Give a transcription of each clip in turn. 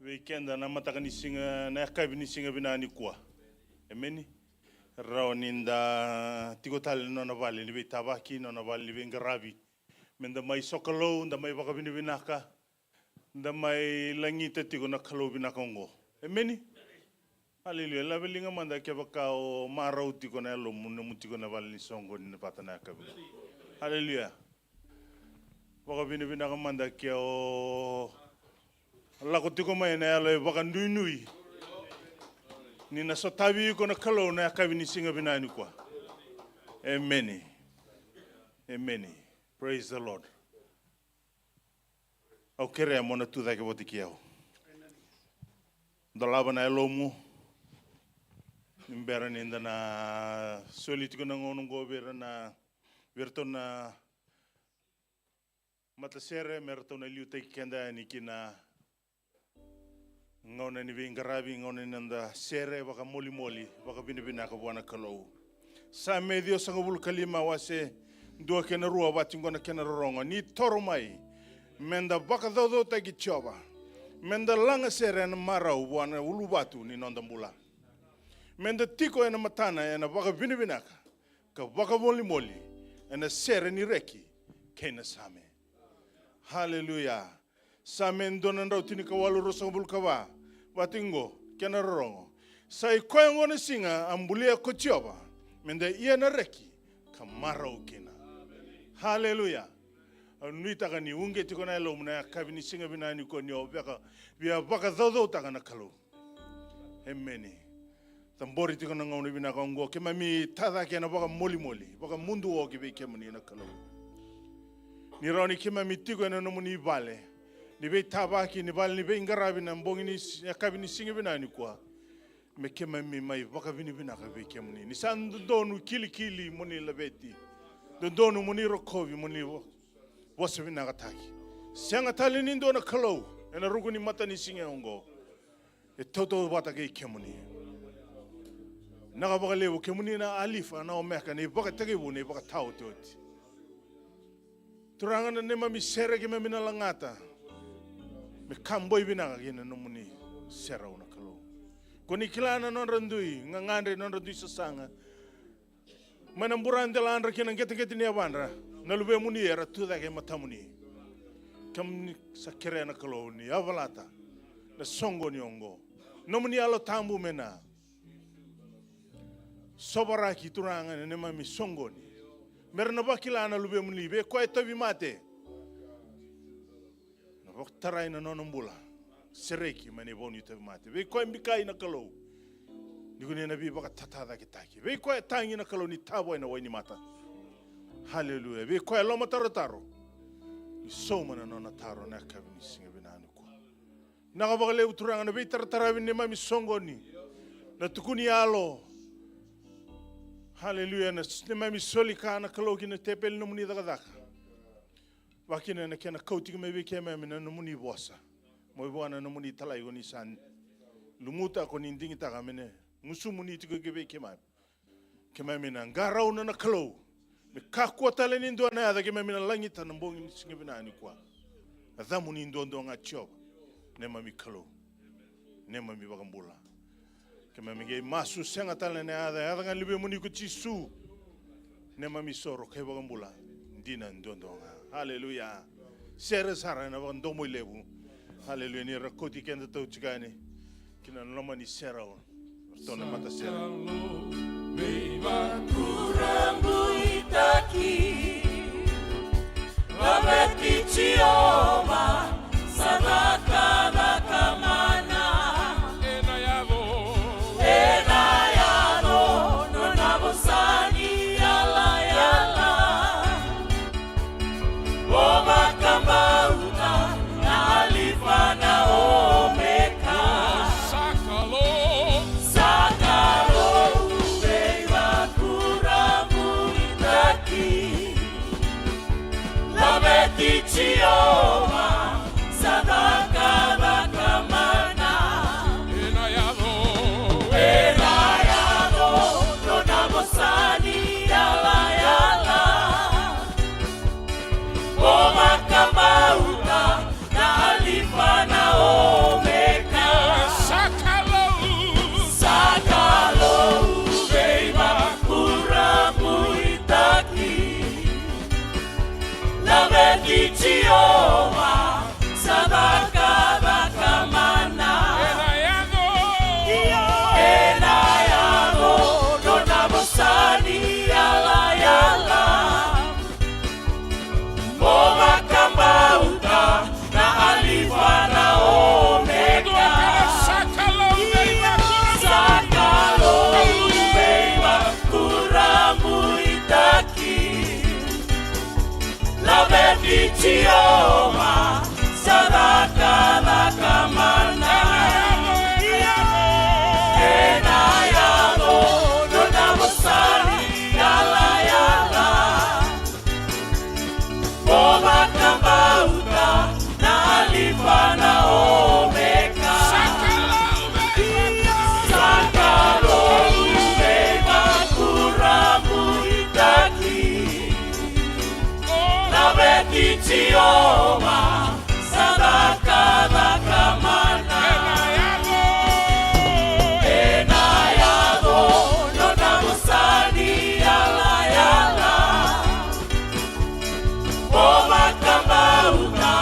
Weekend na mataka ni singa na kabi ni singa binani kwa. Emeni. Rauninda tikotali no na vale ni tabaki no na vale ni ngarabi. Menda mai sokalo nda mai baka bini binaka. Nda mai langita tiko na kalo binaka ngo. Emeni. Haleluya. La belinga manda kia baka o marau tiko na elo muna mutiko na vale ni songo ni pata na kabi. Haleluya. Baka bini binaka manda kia o lako tiko mai na elo baka nui. Ni na sotavi ko na kalo na kabi ni singa binani kwa. Amen. Amen. Praise the Lord. Au kere mona tu da ke voti kiao. Dalaba na elomu. Imbera ni na solitiko na ngono go bera na verto na matasere merto na liuta kenda ni kina ngona ni vingarabi ngona nanda sere waka moli waka bina ka bwana kalau sa medio sangabul kalima wase dua kena rua wati ngona kena roronga ni toromai menda baka dodo tagi choba menda langa sere na marau bwana ulubatu ni nonda mbula menda tiko ena matana ena waka bina ka waka moli ena sere ni reki kena same. Hallelujah. Samen donan rau tini kawalu rosang bulkawa watingo kena rorongo sai koyango na singa ambulia kochioba mende ia na reki kamarau kina. Hallelujah. Nuita kani unge tiko na elo muna kabini singa binani ko nyo bia baka dodo taka na kalu. Amen. Tambori tiko na ngoni bina kongo kema mi tada kena baka moli baka mundu o kibe kemuni na kalu. Ni roni kema mi tiko na nomuni vale. Ni be tabaki ni bal ni be ngarabi na mbongi ni yakabini singa binani kwa me kema mi mai baka bini binaka be kemuni ni sandu donu kili muni labeti donu muni rokovi muni wasa binaka taki senga tali ni ndona kalo ena rugu ni mata ni singa ongo e toto bata ke kemuni naga baka lewo kemuni na alifa na omeka ni baka tegebu ni baka tau toti turanga na nema mi sere ke me mina langata me kamboi binaka kina nomuni sera una kalo. Koni kilana non randui, ngangandre non randui sasanga. Manamburan de landra kina ngete ni abandra. Nalube muni era tuda ke matamuni. Kam sakere na kalo ni avalata. Na songo ni ongo. Nomuni alo tambu mena. Sobaraki turanga ne mami songo ni. Merna bakilana lube muni be ko etabi mate. Tarai na nonombula sereki mane boni te mate ve ko mbikai na kalo nikune na bi baka tatada kitaki ve ko tangi na kalo ni tabo na wani mata. Hallelujah. Ve ko lo mataro ni soma na nona taro na kabini singa binani ko na ga baka le uturanga na ve taratara ne mami songo ni na tukuni alo. Hallelujah. Na mami solika na kalo kina tepel no muni daga wakina na kena kauti me be kema me na muni bosa mo bona na muni talai goni san lumuta ko ni ndingi ta kamene musu muni tiko ke be kema me na ngarau na kalo me kakwa tale ni ndo na ya ke me na langita na mbongi singe bina ni kwa azamu ni ndo nga choba ne mami kalo ne mami bagambula ke me ge masu senga tale na ya nga libe muni ko chisu ne mami soro ke bagambula ndina ndo nga. Hallelujah. Sere sara na ndo mo lebu. Hallelujah. Ni rakoti kenda tau chikani. Kina loma ni sera on. Tona mata sera. Beiba kurambu itaki. Wabeti chioma. Sadaka bakamana. Enayano. Nonabo sani yala yala. Oma kambauta na alifa na omeka. Sakalo ubeiwa kuramu itaki. Labeti chioma sadaka bakamana. Enayano nonabosani yala yala. Oma kambauta na alifa na omeka. kitioma sadaka nakamana enayalo nonamosani yala yala boba kambauta na alifa na omeka sakalo ubeba kuramu itaki Kitioma sadaka nakamana enayado nonamusani yala yala boba kambauta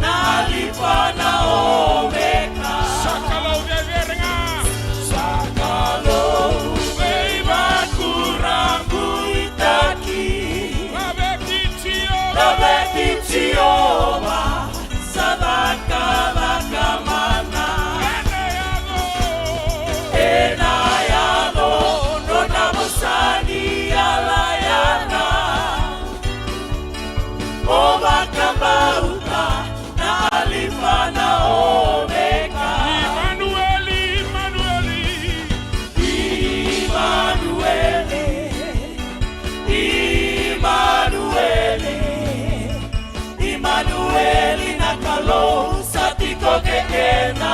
na alifa na omeka sakalo ubeba kurambu itaki Kitioma sadaka nakamana enayado nonamusani yala yala boba kambauta na alifa na omeka Immanueli nakalo satiko kekena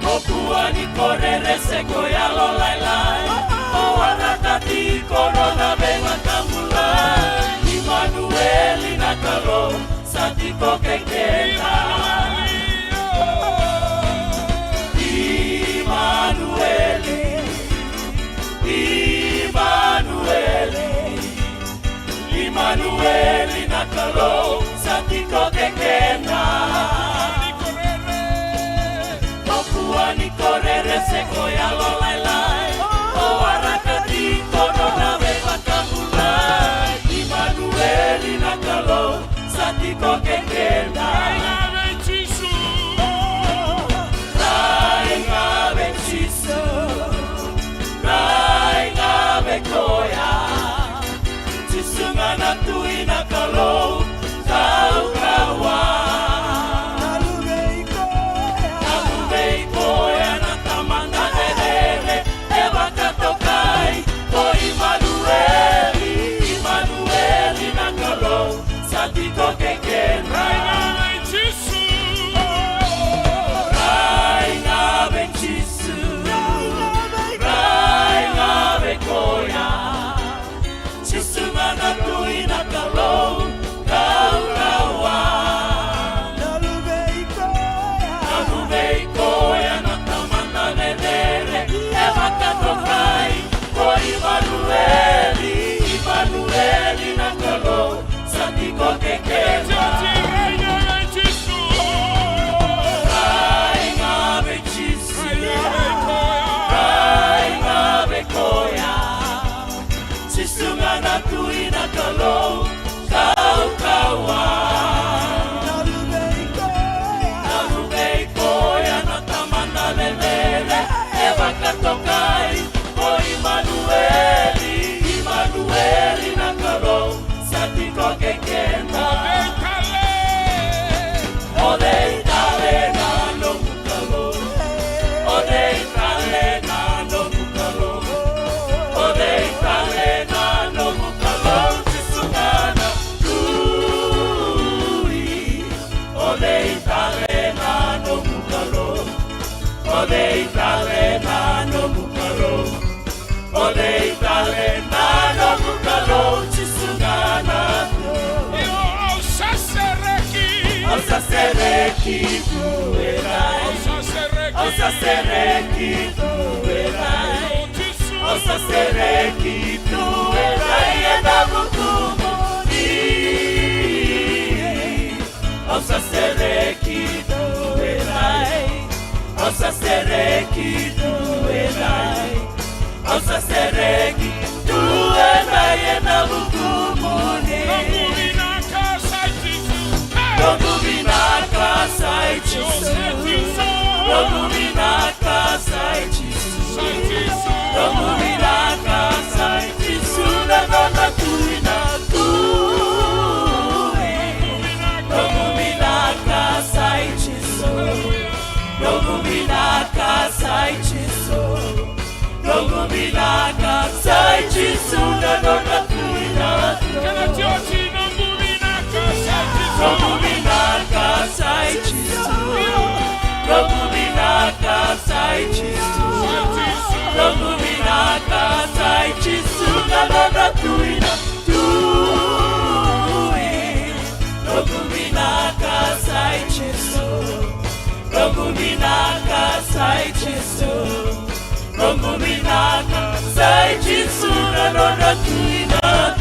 Mokua ni korere seko ya lo lailai Oana tati korona benga kamula Immanueli nakalo satiko kekena Immanueli nakalo satiko kekena Okua ni korere seko ya lo lailai Oarakati korona beba kamula Immanueli nakalo satiko kekena Rainga bechisu Rainga bekoya Sungana tuina kalo kau kawa Nalubeiko ya natamanda dedele Eva katokai ko Immanueli nakalo satiko kekena Rainga bechisu Rainga bekoya Sungana tuina kalo kau kawa Nalubeiko ya natamanda nedere Eva katokai ko Immanueli nakalo satiko kekena Rainga bechisu Rainga bekoya Sungana tuina kalo kau kawa Nalubeiko ya natamanda lelele Eva katokai ko Immanueli nakalo satiko kekena Odeitale na no mukalo Odeitale na no mukalo Odeitale na no mukalo Sisungana tui Odeitale na no mukalo Odeitale na no mukalo Odeitale na no mukalo Sisungana Osasereki tuerai Osasereki tuerai Osasereki tuerai Edabukumuni Osasereki tuerai Osasereki tuerai Osasereki tuerai Edabukumuni Logumina kasai chisu Logumina kasai chisu Logumina kasai chisu Na tuina tu sai Gesù na nona tuina Kana tiochi no muminaka sai Gesù. Roguminaka sai Gesù Roguminaka sai Gesù Roguminaka sai Gesù na nona tuina Roguminaka sai Gesù Roguminaka sai Gesù Roguminaka sai Gesù na nona tuina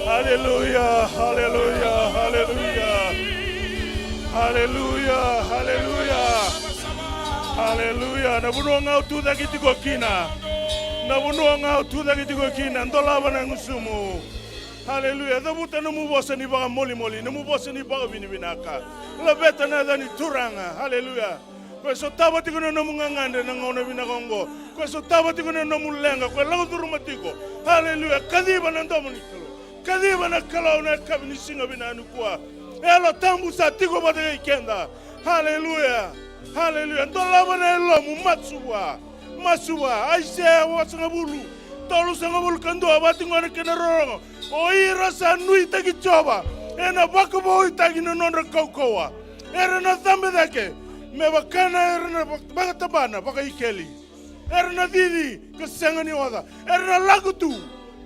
Hallelujah, hallelujah, hallelujah. Hallelujah, hallelujah. Hallelujah. Nabunonga utuda kitiko kina. Nabunonga utuda kitiko kina. Ndolaba na ngusumu. Hallelujah. Dabuta namubosa ni baga moli moli. Namubosa ni baga vini vinaka. Labeta na dani turanga. Hallelujah. Kweso taba tiko na namungangande na ngona vinagongo. Kweso taba tiko na namulenga. Kwe lango turumatiko. Hallelujah. Kadiba na ndomunikalo. Kadiba na kalau na kabini singa binanu kwa. Elo tambu sa tiko bata ikenda. Hallelujah. Hallelujah. Ndolaba na elomu matsuwa. Masuwa. Aise wasangabulu. Tolu sangabulu kando abati ngone kenarongo. Oira sa nui taki choba. Ena bakabo itagi na nonra kaukawa. Era na zambe dake. Me bakana era na bakatabana baka ikeli. Era na didi kasenga ni wada. Era na lagutu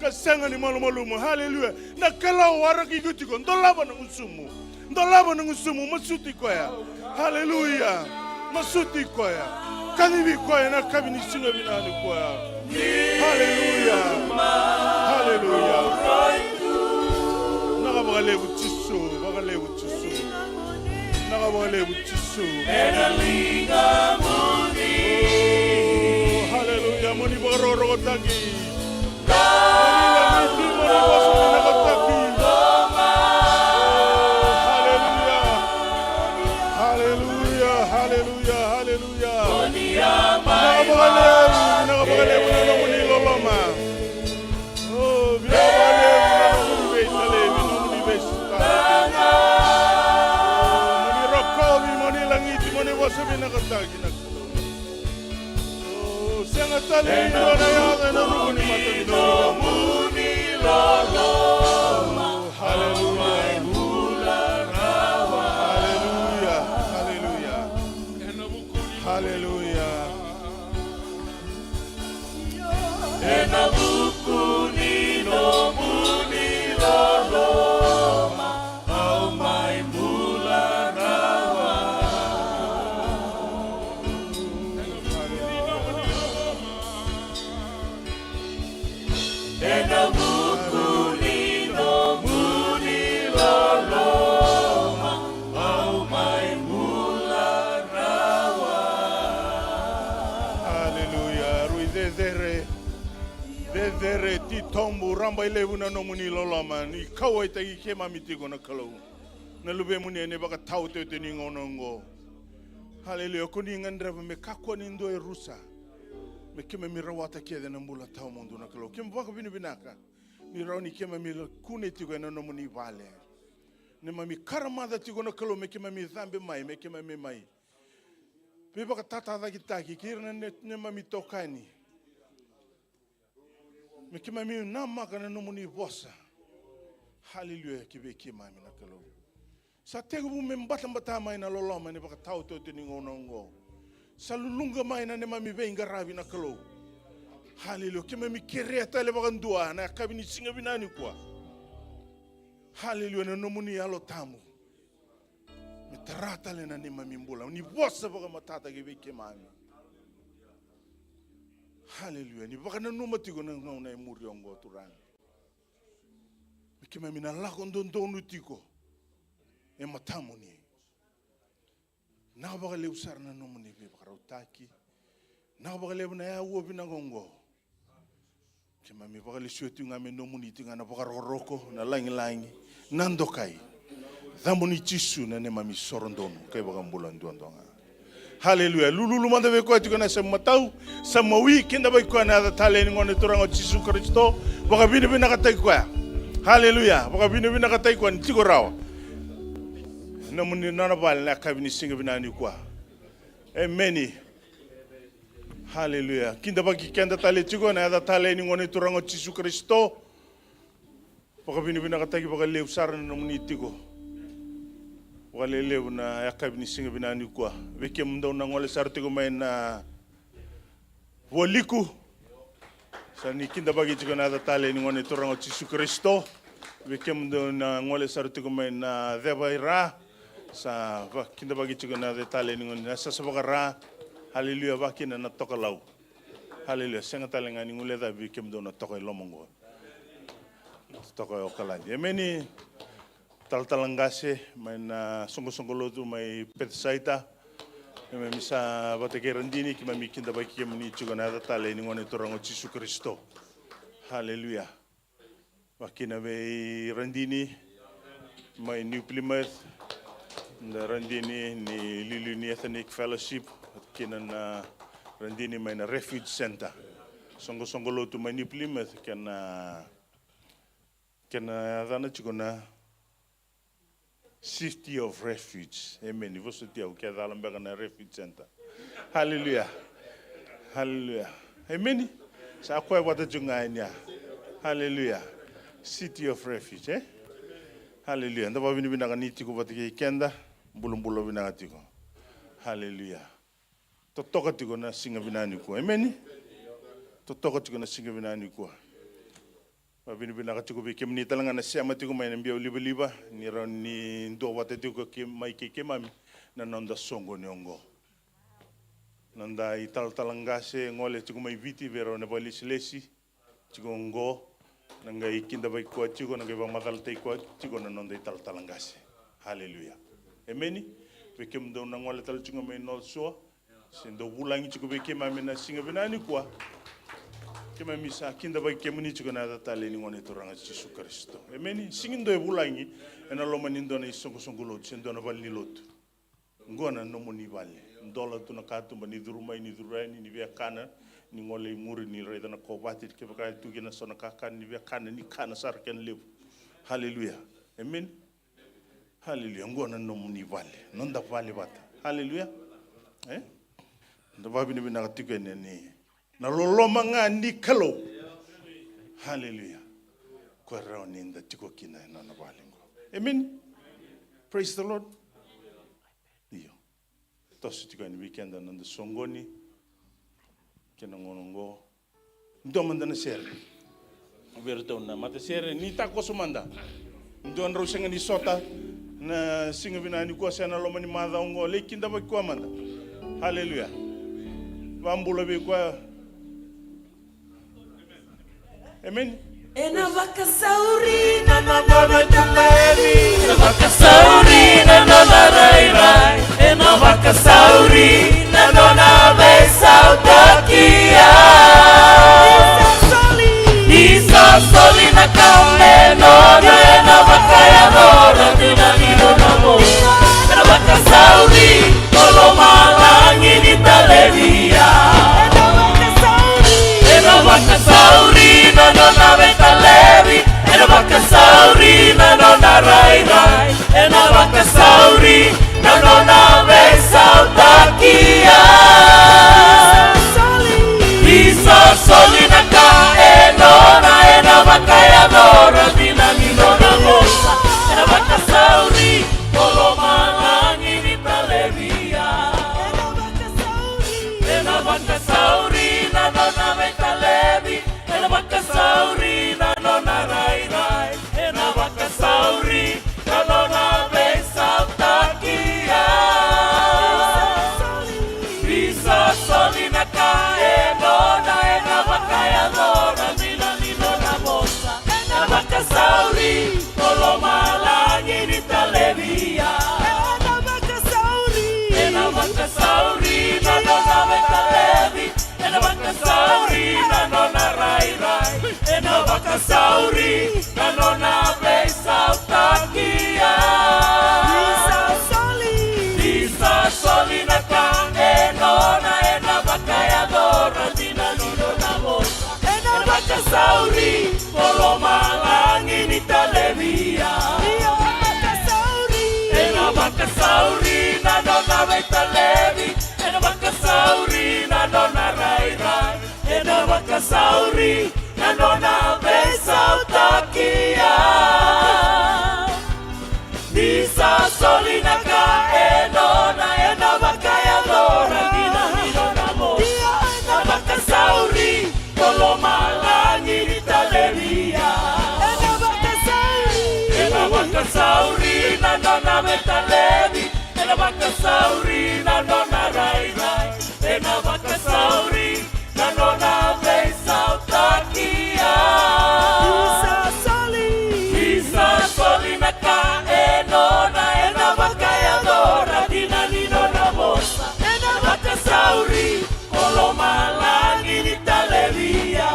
kasenga ni malumalumu. Hallelujah. Na kala waraki gutiko. Ndolaba na ngusumu. Ndolaba na ngusumu masuti koya. Hallelujah. Masuti koya. Kanibi koya na kabini singa binani koya. Hallelujah. Hallelujah. Nakabagalebu tiso, bagalebu tiso. Nakabagalebu tiso. Hallelujah. Moni bororo taki. Hallelujah. Hallelujah. Hallelujah. Nakabagalebu na moni loloma. Oh, nakabagalebu na moni besita. Moni rokobi, moni langiti, moni wasabi nakatagi nakalo. Oh, senga tali na yaga na moni matani moni loloma. Hallelujah. Hallelujah. Hallelujah. Hallelujah. Enabukuni no muni loloma, au mai mula rawa. Enabukuni no muni loloma, au mai mula rawa. Hallelujah. Ruidezere. Dedere ti tombu ramba ilevu na no muni loloma ni kawai tagi kema mitiko na kalau na lube muni ene baka tau te te ni ngonongo. Hallelujah. Kuni ngandreva me kakwa ni ndo e rusa me kime mirawata kiede na mbula tau mundu na kalau kime baka bini binaka Ni rauni kema mi kune tigo na no muni vale. Ne mami karamada tigo na kalo me kema mi zambe mai me kema me mai. Pipa ka tata da kitaki kirna ne mami tokani. Me kema mi na maka na no muni vosa. Hallelujah kibe kema mi na kalo. Sa tego bu me mbata mai na loloma ne baka tau to te ningo ngo. Sa lulunga mai na ne mami venga ravi na kalo. Hallelujah. Kema mi kereta le bagandua na kabini singa binani kwa. Hallelujah. Na nomuni alo tamu. Me trata le na ni mami mbula. Ni vosa baga matata ke veke mami. Hallelujah. Ni baga na numatigo na ngona muri ongo turang. Me kema mi na lako ndondonu tiko. E matamu ni. Na baga le usar na nomuni be baga rautaki. Na baga le na ya uo binangongo. Kema mi bakali suetu ngame no muni tinga na bakaroroko na langi nandokai dhamuni chisu na ne mami sorondono kai bakambula ndondonga. Hallelujah. Lulu manda be ko tikana samatau samawi kenda bai ko na tale ni ngone turango chisu Kristo bakabine bina katai ko. Hallelujah. Bakabine bina katai ko ntiko rawa na muni nana bal na kabini singa bina ni ko. Amen. Hallelujah. Kinda bagi kenda tale tigo na ada tale ni ngone turango Yesu Kristo. Paka bini bina katagi paka leu sarna no muni tigo. Paka leu na yakabini singa bina ni kwa. Weke mndo na ngole sar tigo mai na woliku. Sa ni kinda bagi tigo na ada tale ni ngone turango Yesu Kristo. Weke mndo na ngole sar tigo mai na debaira. Sa kinda bagi tigo na ada tale ni ngone sa sabakara. Hallelujah bakina na toka lau. Hallelujah senga talenga ni ngule da bi kemdo na toka lomongo. Toka okalandi. Emeni talangase mai na songo lotu mai petsaita. Eme misa bateke randini ki mami kinda baki kemni chugo na da tale ni ngone torango Yesu Kristo. Hallelujah. Bakina be randini mai New Plymouth. Na randini ni Liluni Ethnic Fellowship. Kina na randini mai na refuge center songo lotu mai ni Plymouth kena dana chikona city of refuge. Amen. University of Kedalambega na refuge center. Hallelujah. Hallelujah. Amen. Sa kwa wata chunganya. Hallelujah. City of refuge, eh? Hallelujah. Ndaba bini bina kaniti ko batike kenda bulumbulo bina katiko. Hallelujah. Totoka tiko na singa binani ko. Amen. Totoka tiko na singa binani ko. Babini binaka tiko be kemni talanga na siama tiko mai nambia liba ni ni ndo wate tiko ke mai ke mami na nonda songo nyongo. Nanda ital talangase ngole tiko mai viti vero na balis lesi tiko ngo nanga ikinda bai ko tiko nanga ba madal te ko tiko na nonda ital talangase. Hallelujah. Amen. Be kemdo na ngole tal tiko mai no so. Sendo bulangi chiko be kema mena singa benani kwa kema misa kinda ba kemuni chiko na tale ni ngone toranga Yesu Kristo. Amen. Singindo e bulangi ena loma nindo na songo lot sendo na bali lot. Ngona no moni bali. Ndola tuna katu ba ni durumai ni durani ni via kana ni ngole muri ni reda na ko bati ke ba tu gena sona kaka ni via kana ni kana sar ken lebu. Hallelujah. Amen. Hallelujah. Ngona no moni bali. Nonda bali bata. Hallelujah. Eh? Ndababi ni bina katiko ni na loloma nga ni kalo. Hallelujah. Kwa rao ni nda tiko kina na nabalingo. Amen. Praise the Lord. Iyo. Tosi tiko ni weekend na nda songoni. Kena ngonongo. Ndo manda na sere. Berto na mata sere ni tako sumanda. Ndo andro senga ni sota na singa bina ni kwa sana loma ni madha ongo lekinda ba kwa manda. Hallelujah. Vambula be kwa. Amen. Ena vakasauri na nana tumevi. Ena vakasauri na nana rai. Ena vakasauri na nana besa utakia. Isa soli na kameno na ena vakaya nora tina nino namo. Ena vakasauri kolo malangi ni talevia. Ena vakasauri na nana besa levi. wakasauri na nona rai rai. Ena wakasauri na nona beisa utakia. Lisa soli na ka enona ena wakayadora dina nino na mosa. Ena wakasauri polo malangi ni talevia. Ena wakasauri na nona betalevi. Ena wakasauri na nona rai rai. Ena wakasauri na nona besa utakia. Lisa soli na ka enona ena wakayadora dina nino na mosa. Ena wakasauri polo malangi ni talevia. Ena wakasauri na nona betalevi. Ena wakasauri na nona rai rai. Ena wakasauri na nona beisa utakia. Lisa soli na ka enona ena wakayadora dina nino na mosa. Ena wakasauri polo malangi ni talevia.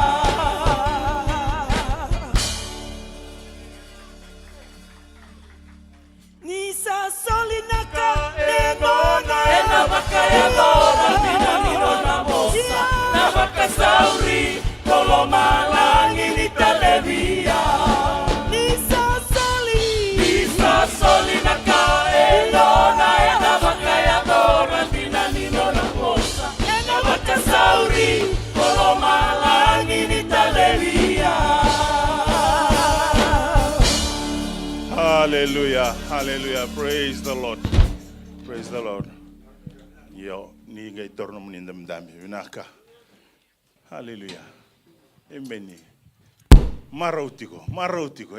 Nisa solinaka Enona ena wakayadora dina nino na mosa. Na wakasauri polo malangi ni talevia. Lisa soli na ka enona ena wakayadora dina nino na mosa. Ena wakasauri polo malangi ni talevia. Hallelujah, hallelujah. Praise the Lord. Praise the Lord. Yo, ni ngay torno mo nindam dami. Vinaka. Hallelujah. Amen. Marautiko.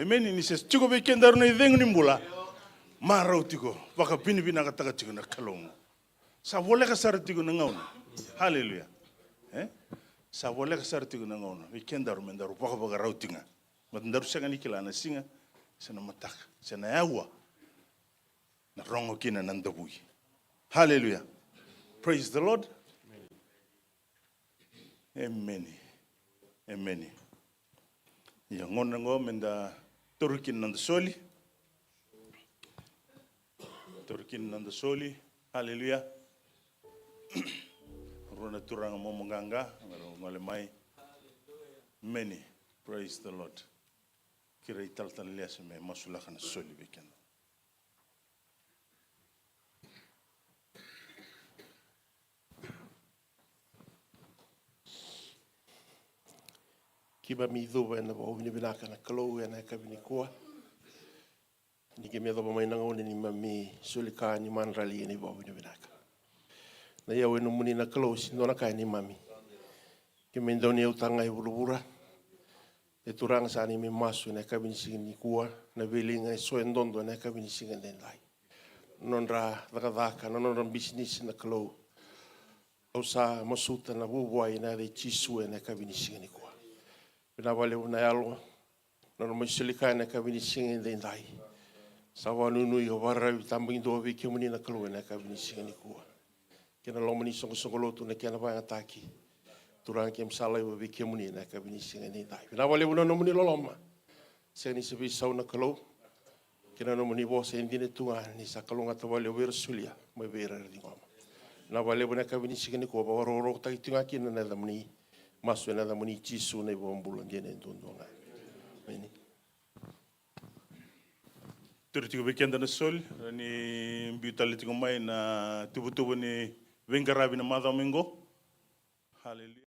Amen. Ni ses chuko be kendar no ideng nimbula. Marautiko. Baka binibina ka taga chiko na kalong. Sa wala ka sartiko na ngauna. Hallelujah. Sa wala ka sartiko na ngauna. Be kendar mendar baka rautinga. Matandar sanga nikila na singa. Sana matak, sana yawa. Na rongo kina nandabui. Hallelujah. Praise the Lord. Amen. Amen. Ya ngona ngo menda turkin nandasoli. Turkin nandasoli. Hallelujah. Rona turanga momonganga, ngale mai. Many. Praise the Lord. Kira italtan liasa me masulakan soli bekenda. Kiba mi dova na bo ni binaka na kalau na ka bini ko ni ke me dova mai na ngone ni mami sulika ni manrali ni bo ni binaka na ia we no muni na kalau si ndona ka ni mami ke me ndoni utanga i bulubura e turanga sa ni me masu na ka bini singini kuwa na velinga e so endondo na ka bini singini dai non ra daka non ra business na kalau o sa masuta na bubuai na de chisu na ka bini singini kuwa Pina wale una yalo, na no misilika na ka vini singa den dai. Sa wanu nui o warra tambing do vi ke muni na kalu na ka vini singa ni kua. Kena lomani songo lotu na kena vai ataki. Turang kem sala o vi ke muni na ka vini singa ni dai. Pina wale una no muni loloma. Se ni se vi sau na kalu. Kena no muni bo se ndine tunga ni sa kalu ngata wale o sulia mo vera di ngoma. Na wale una ka vini singa ni kua ba ro ta tunga kina na da muni. Masu na da muni chisu na bombula ngene ndondonga. Meni. Turtiko bekenda na sol ni mbutalitiko mai na tubutubu ni vengarabi na madhamingo. Hallelujah.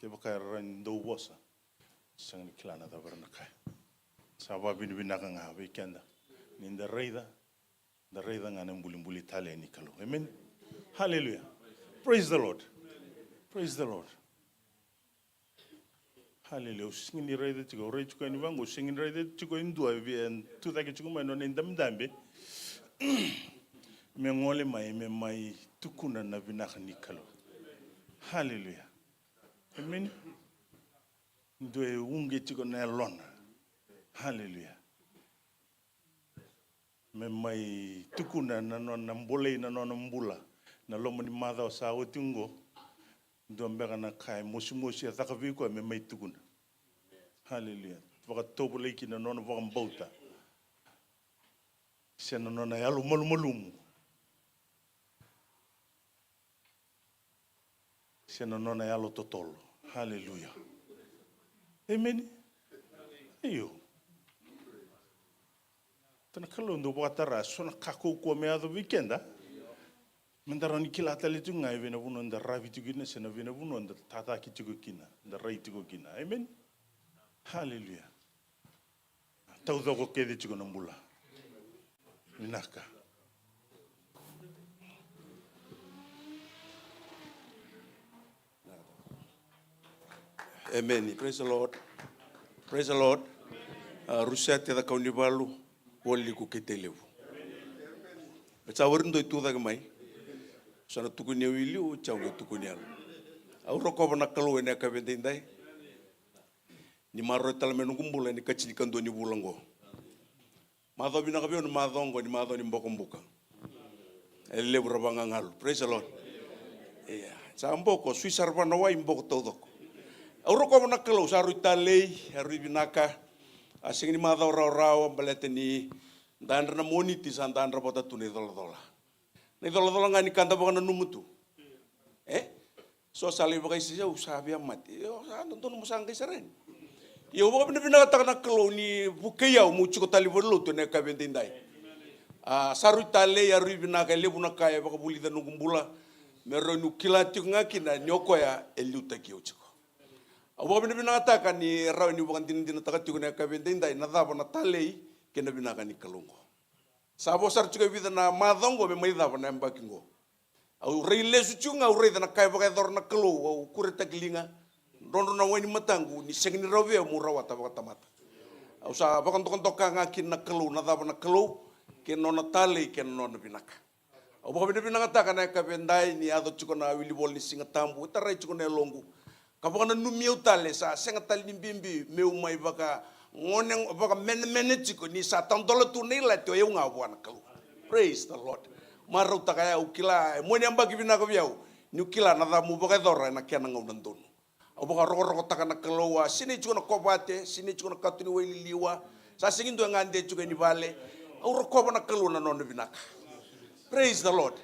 te baka ran do bosa sang ni klana da barna kai sa ba bin binaka nga weekenda ni da reida ngana mbuli tale ni kalo amen hallelujah praise the lord hallelujah singin reida tigo reida ko ni bango singin reida tigo indu avi tu da ke tigo mano ni dambe me ngole mai tukuna na binaka ni kalo hallelujah amen ndoe unge tigo na lona hallelujah me mai tukuna na nona mbole na nona mbula na lomo ni madha sa otingo ndo mbega na kai mosi ataka viko me mai tukuna hallelujah vaka tobo leiki na nona vaka mbauta se na nona yalo malumumu se na nona yalo totolo hallelujah amen ayo tana kalondo botara sona kako ko me ado weekenda mandara ni kila tale tunga evena vuno nda ravi tugina sena vena vuno nda tata ki tugina nda rai tugina amen hallelujah taudo ko kede tugona mbula minaka amen praise the lord rusia te da kauni balu woli ku ketelevu betsa worindo itu da mai sana tukuni wili o chawle tukuni al au roko bana kalu ene ka vendindai ni maro talmenu kumbula ni kachini kando ni bulango madho bina ka bion madhongo ni madho ni mbokombuka ele burabanga ngal praise the lord sa mboko suisar bana wa mboko todoko au roko bana kalu saru talei haru binaka asing ni madho rau balete ni dandra moniti san dandra bota tuni dola ni dola ngani kanta bana numutu so sali bagai sija usabia mati yo sa nonton musang kisaren yo baka bina takana koloni bukeya mu chiko tali bolo to ne ka bendindai saru tale ya ribina ka lebuna kaya baka buli da nugumbula mero nu kilati ngakina nyoko ya eluta kiochiko abo bina taka ni raw ni bukan din taka tiko ne ka bendindai na daba na tale ke na bina ka ni kalongo sabo sar chiko vida na madongo me mai daba na mbakingo au rei lesu chunga au rei na kai baka dor na kalo au kureta kilinga rondo na wani matangu ni sengni rove mu rawata baka tamata au sa baka toka ngakin na kalo na daba na kalo ke no na tale ke no na binaka au baka binaka taka na ka bendai ni ado chiko na wili bol ni Sigatabu tarai chiko na longu ka baka na numiu tale sa sengatali ni bimbi meu mai baka ngoneng baka men chiko ni sa tandola tu nei la to eu nga bwana kalo praise the lord marau takaya ukila moni amba kibina ko biau ni ukila na da mu baka dora na kiana ngaunan au baka roko takana kaloa sini chiko na kobate sini chiko na katuni weli liwa sa singin do ngande chiko ni vale au roko na kalo na non binaka praise the lord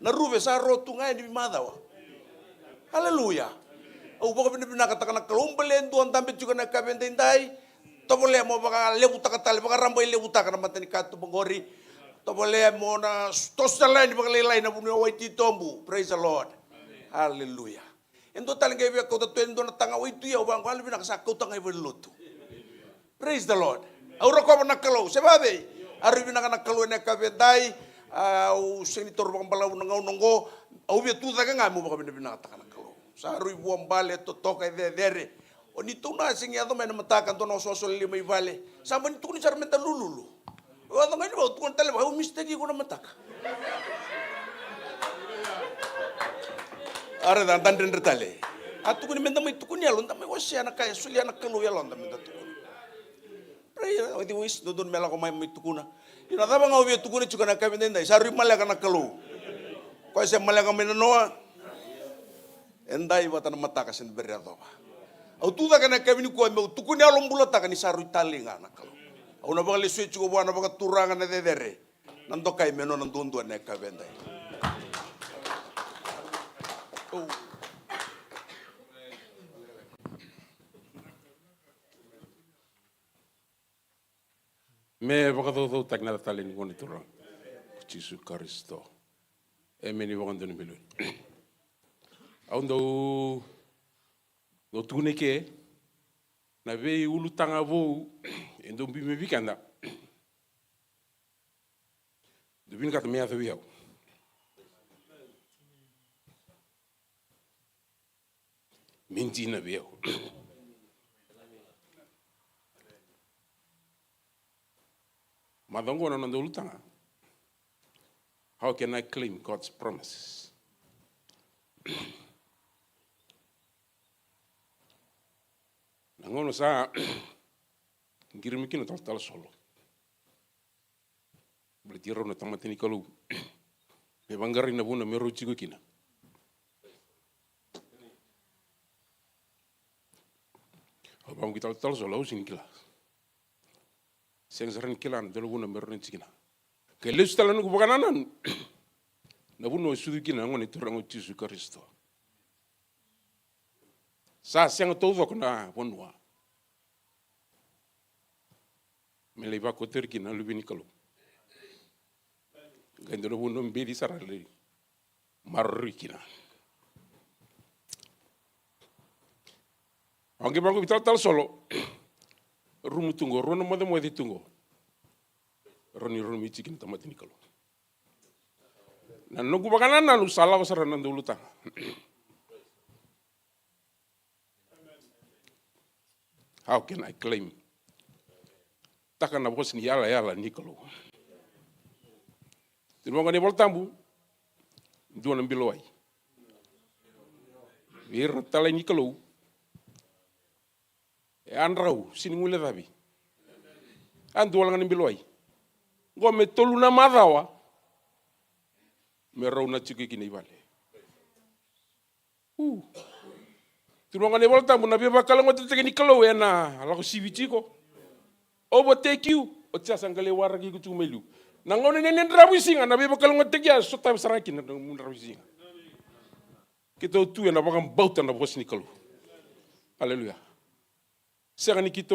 na ruve sa rotu ngai ni madawa hallelujah au baka binaka takana kalo umbelen do antambe chiko na kabendendai tobole mo baka lebu takatale baka rambai lebu takana matani katu bangori tobole mo na tosalain baka lelai na buno waiti tombu praise the lord hallelujah endo talinga bia ko to endo na tanga waitu ya bang kwali bina sa ko tanga ivelotu praise the lord aura ko na kalo sebabe aru bina na kalo ne ka bedai au senator bang balau nongo au bia tu daga ngamu baka bina takana kalo sa aru ibu ambale to toka dere oni tuna sing ya do mena matakan to no sosol lima ivale sampai tu ni sarmenta lululu o ado ngani ba tu kon tele ba mistake ko na mataka are dan den retale atu ko ni menda mai tukuni alon tamai wasi ana kaya suli ana kelu ya lon tamai tukuni pray o di wis do don mela ko mai tukuna ina daba ngau be tukuni chukana ka benda saru malaka na kelu ko se malaka mena noa endai batana mataka sen berado au tu daga na kabini ko me tukuni alon bulata kan saru talinga na kelu au na bale suci ko bana baka turanga na dedere nando kai meno nandondo na ka benda me bakato takna talen ngoni turang Jesu Kristo emeni wakando ni bilun aundo Go tune ke na ve ulu tanga vo endo bi me vikanda. De bin kat me ave viau. Minti na viau. Madongo na ndo ulu tanga. How can I claim God's promises? Nangono sa ngirimi kino tal solo. Beli tiro na tamatini kalu. Me bangari na buna meru chigo kina. Abang kita tal solo sini kila. Seng seren kila na dulu buna meru chikina. Ke lesu talanu ku bakananan. Na buna sudu kina ngoni turango Yesu Kristo. Sa seng todo kena bonua. Meleva koter kina lubini kalu. Gandolo buno mbedi sarali marri kina. Angge bangu tal solo. Rumu tungo rono mode tungo. Roni cikin tamatini kalu. Na nunggu bakanan nanu salah wasaran dulu tang. How can I claim? Takkan na bos ni yala ni kalu. Tino ngani voltambu. Dua nambiloi. Bir talai ni kalu. Anrau sini ngule tabi. Andu wala ngani biloi. Ngome tolu na madawa. Merau na chiki kini vale. Tino ngani voltambu na biba kala ngote tekeni kalu na lako sivichiko. Overtake you. Otia sangale waragi kutu melu. Nangone nenen rawisinga na biba kala ngote kia sota saraki na mun rawisinga. Kita tu ya na bakam bauta na bos ni kalu. Haleluya. Sekarang ni kita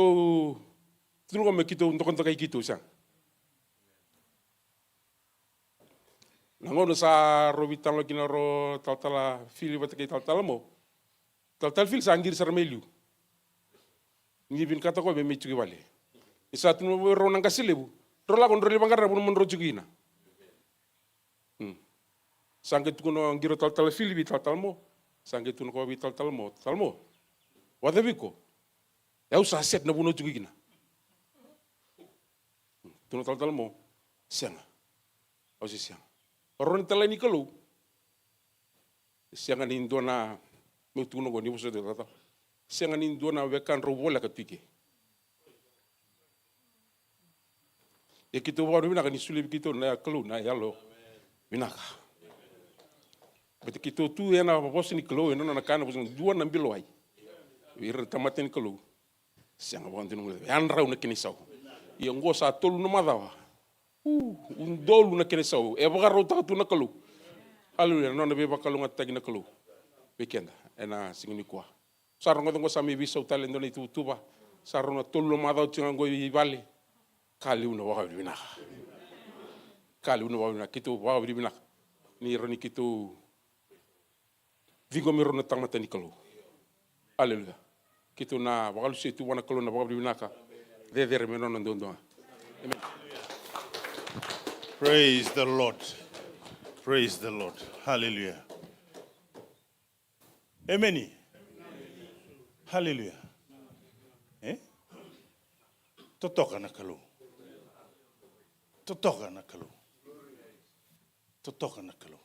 tulu kami kita untuk kontak kita sang. Nangono sa robitan lagi naro tal fili bata kita tal mo. Tal fil sanggir sarmelu. Ni bin kata ko be mechu bale. Isa tunu ro nang kasilebu. Ro la kon ro libangara pun mon ro jugina. Sanggit kuno ngiro tal fili bi tal mo. Sanggit kuno ko bi tal mo. Tal mo. Wadabiko. Ya usah set na buno juga gina. Tuno tal mo siang. Osi siang. Orang talai ni kalau siang ani indona me tuno go ni buso de tata. Siang ani indona vekan robola katike. E kito baru bina kan isulib kito na kalau na yalo binaka. Bete kito tu ena bos ni kalau ena na kana bos dua nambil wai. Wir tamaten kalau siang abang tu nunggu, anrau nak kini sau, yang gua satu lu nama dah, undol nak kini sau, bagar rota tu nak kalu, alu yang nona beba kalu ngat tagi nak kalu, weekend, ena singini kuah, sarung ngat gua sami bisa utalen dona itu tuba, sarung ngat tolu nama dah jangan gua ibale, kali una wah berinak, kitu wah berinak, ni roni kitu, vingo mirona tang mata ni kalu, haleluya. Kita na bakalu situ wana kalau na bakal binaka deder menon ndondo. Amen. Praise the Lord. Praise the Lord. Hallelujah. Amen. Hallelujah. Totoka na kalu. Totoka na kalu. Totoka na kalu.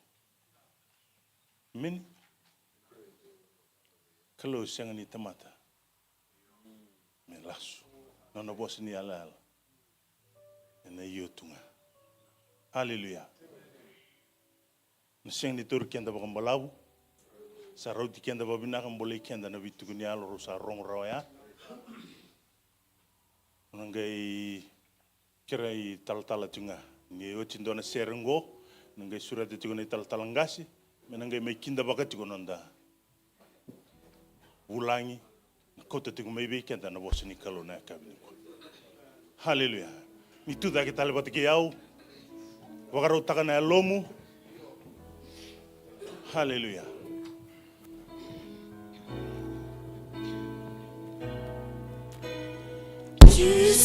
Amen. Kalu siang ni tamata. Melasu, nona bos ni alal, na yotunga. Haleluya. Nasiang ni tur kianda bakam balabu, sa rauti kianda babina kam boleh kianda na bitu kunia loro sa rong rawaya. Nangai kirai tal tunga, ni ocin dona serengo, nangai surat itu kuni tal ngasi, menangai mai kinda bakat nonda. Ulangi. Kota tiku mai be kenta na bos ni kalau na kabini ko. Haleluya. Ni tu da kita lebat ke yau. Wakaro takana lomu. Haleluya.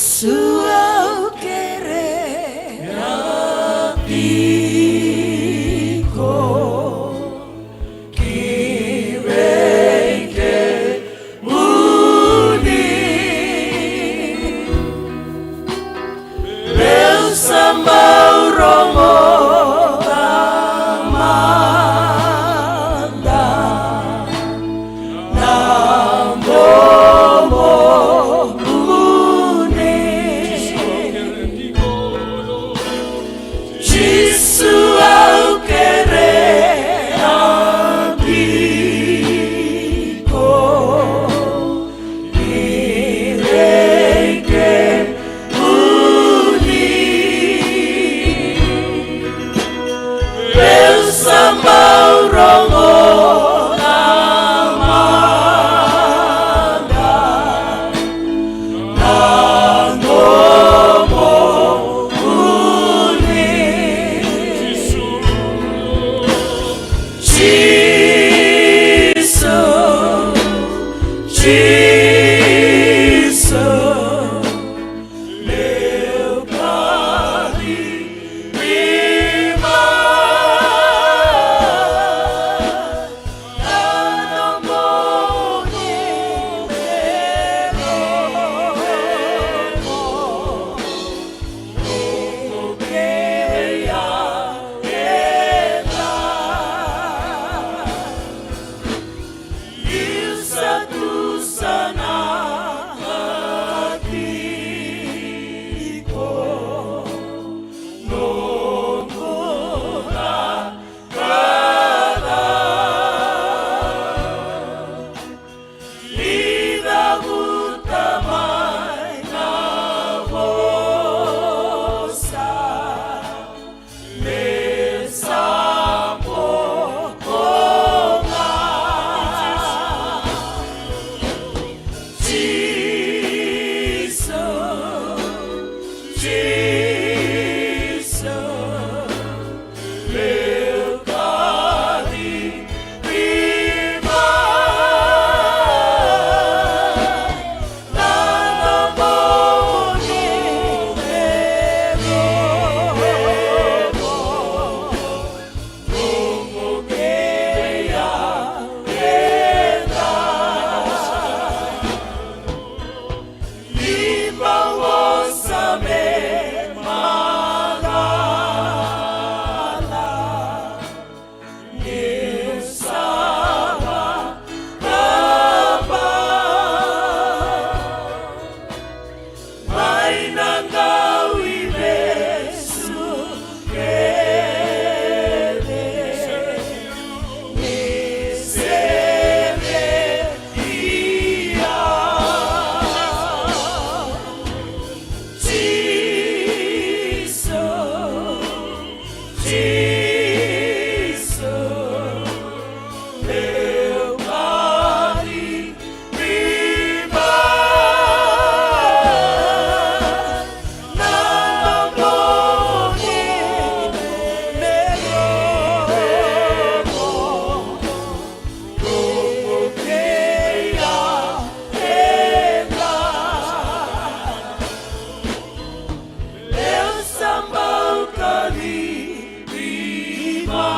Suau kere Rapiko Kireke Muni Bel Sambau Romo Amanda Nambomo Muni Jisu au kere Rapiko Kireke Muni Bel Sambau Romo Amanda Nangomo Muni Jesus meu Pai viva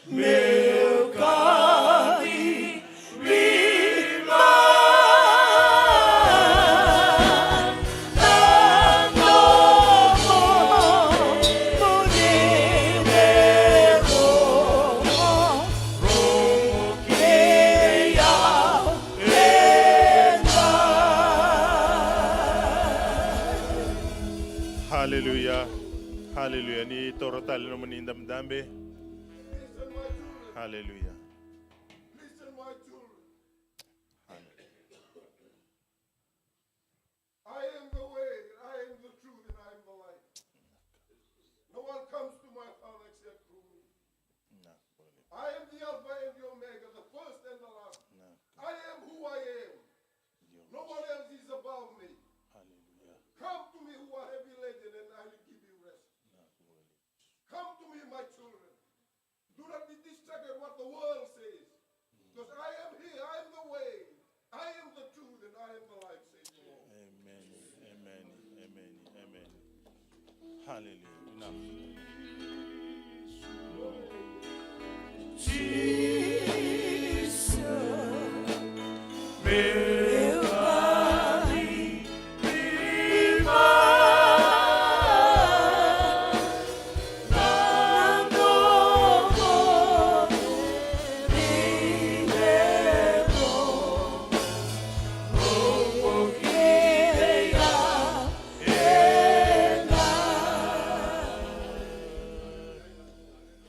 meu caminho. Hallelujah. Ni toro tali no maninda mdambe. Hallelujah. Listen, my children. I am the way, I am the truth, and I am the light. No one comes to my Father except through me. I am the Alpha and the Omega, the first and the last. I am who I am. No one else is above me. Come to me who are heavy laden, and I will give you rest. Come to me, my children. Do not be distracted what the world says. Because I am here, I am the way, I am the truth, and I am the light, says the Lord. Amen. Amen. Amen. Amen. Hallelujah. Enough.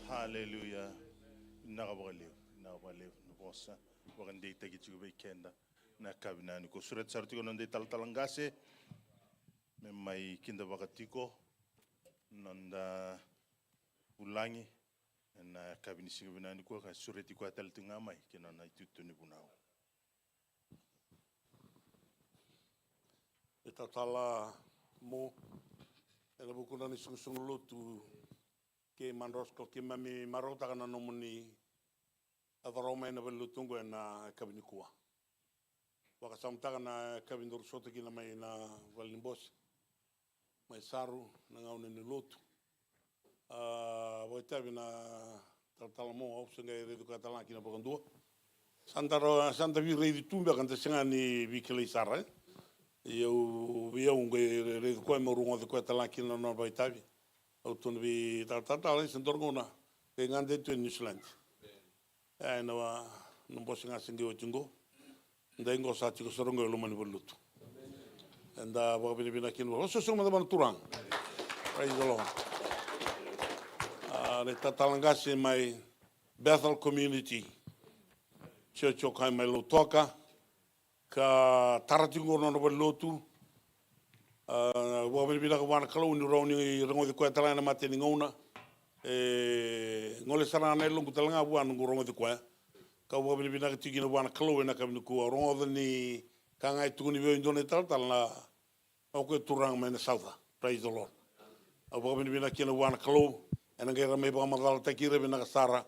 Hallelujah. Nakabaliw. Nubosa. Wakandi tagi chigo kenda. Nakabinani ko surat sartiko nande talangase. May kinda wakatiko. Nanda ulangi. Na kabinisi binani ko ka surati ko taltinga mai kinana itutuni bunao. E tatala mo e la bukuna ni sungu lotu ke manrosko ke mami marota kana no muni avaroma ina velutungo na kabinikua waka samtaka na kabindur soto kina mai na valimbos mai saru na ngaune ni lotu voitavi na tatala mo opsenga e redu katala kina pokandua santa vi redu tumba kanta singa ni vikele sara eu ngai redu koe morungo de koe tala kina no voitavi au tonu vi tatala sendorgona e ngande tu New Zealand e no bosinga singi o tingo ndengo sa tiko sorongo lo mani volutu enda bo bina kino so so ma turang praise the Lord le tatalangasi mai Bethel community church o kai mai lo toka ka taratingo no volutu bo bina ka wana kalo ni roni rongo de kwa talana mateni ngona ngole sarana e longu talanga buan rongo de kwa ka bo bina ka tigi no wana kalo na ka ni ku rongo ni ka ngai tu ni ve ndone talana o ko turang mai na south praise the Lord bo bina ka no wana kalo ena ngai ramai ba madal ta kire bina ka sara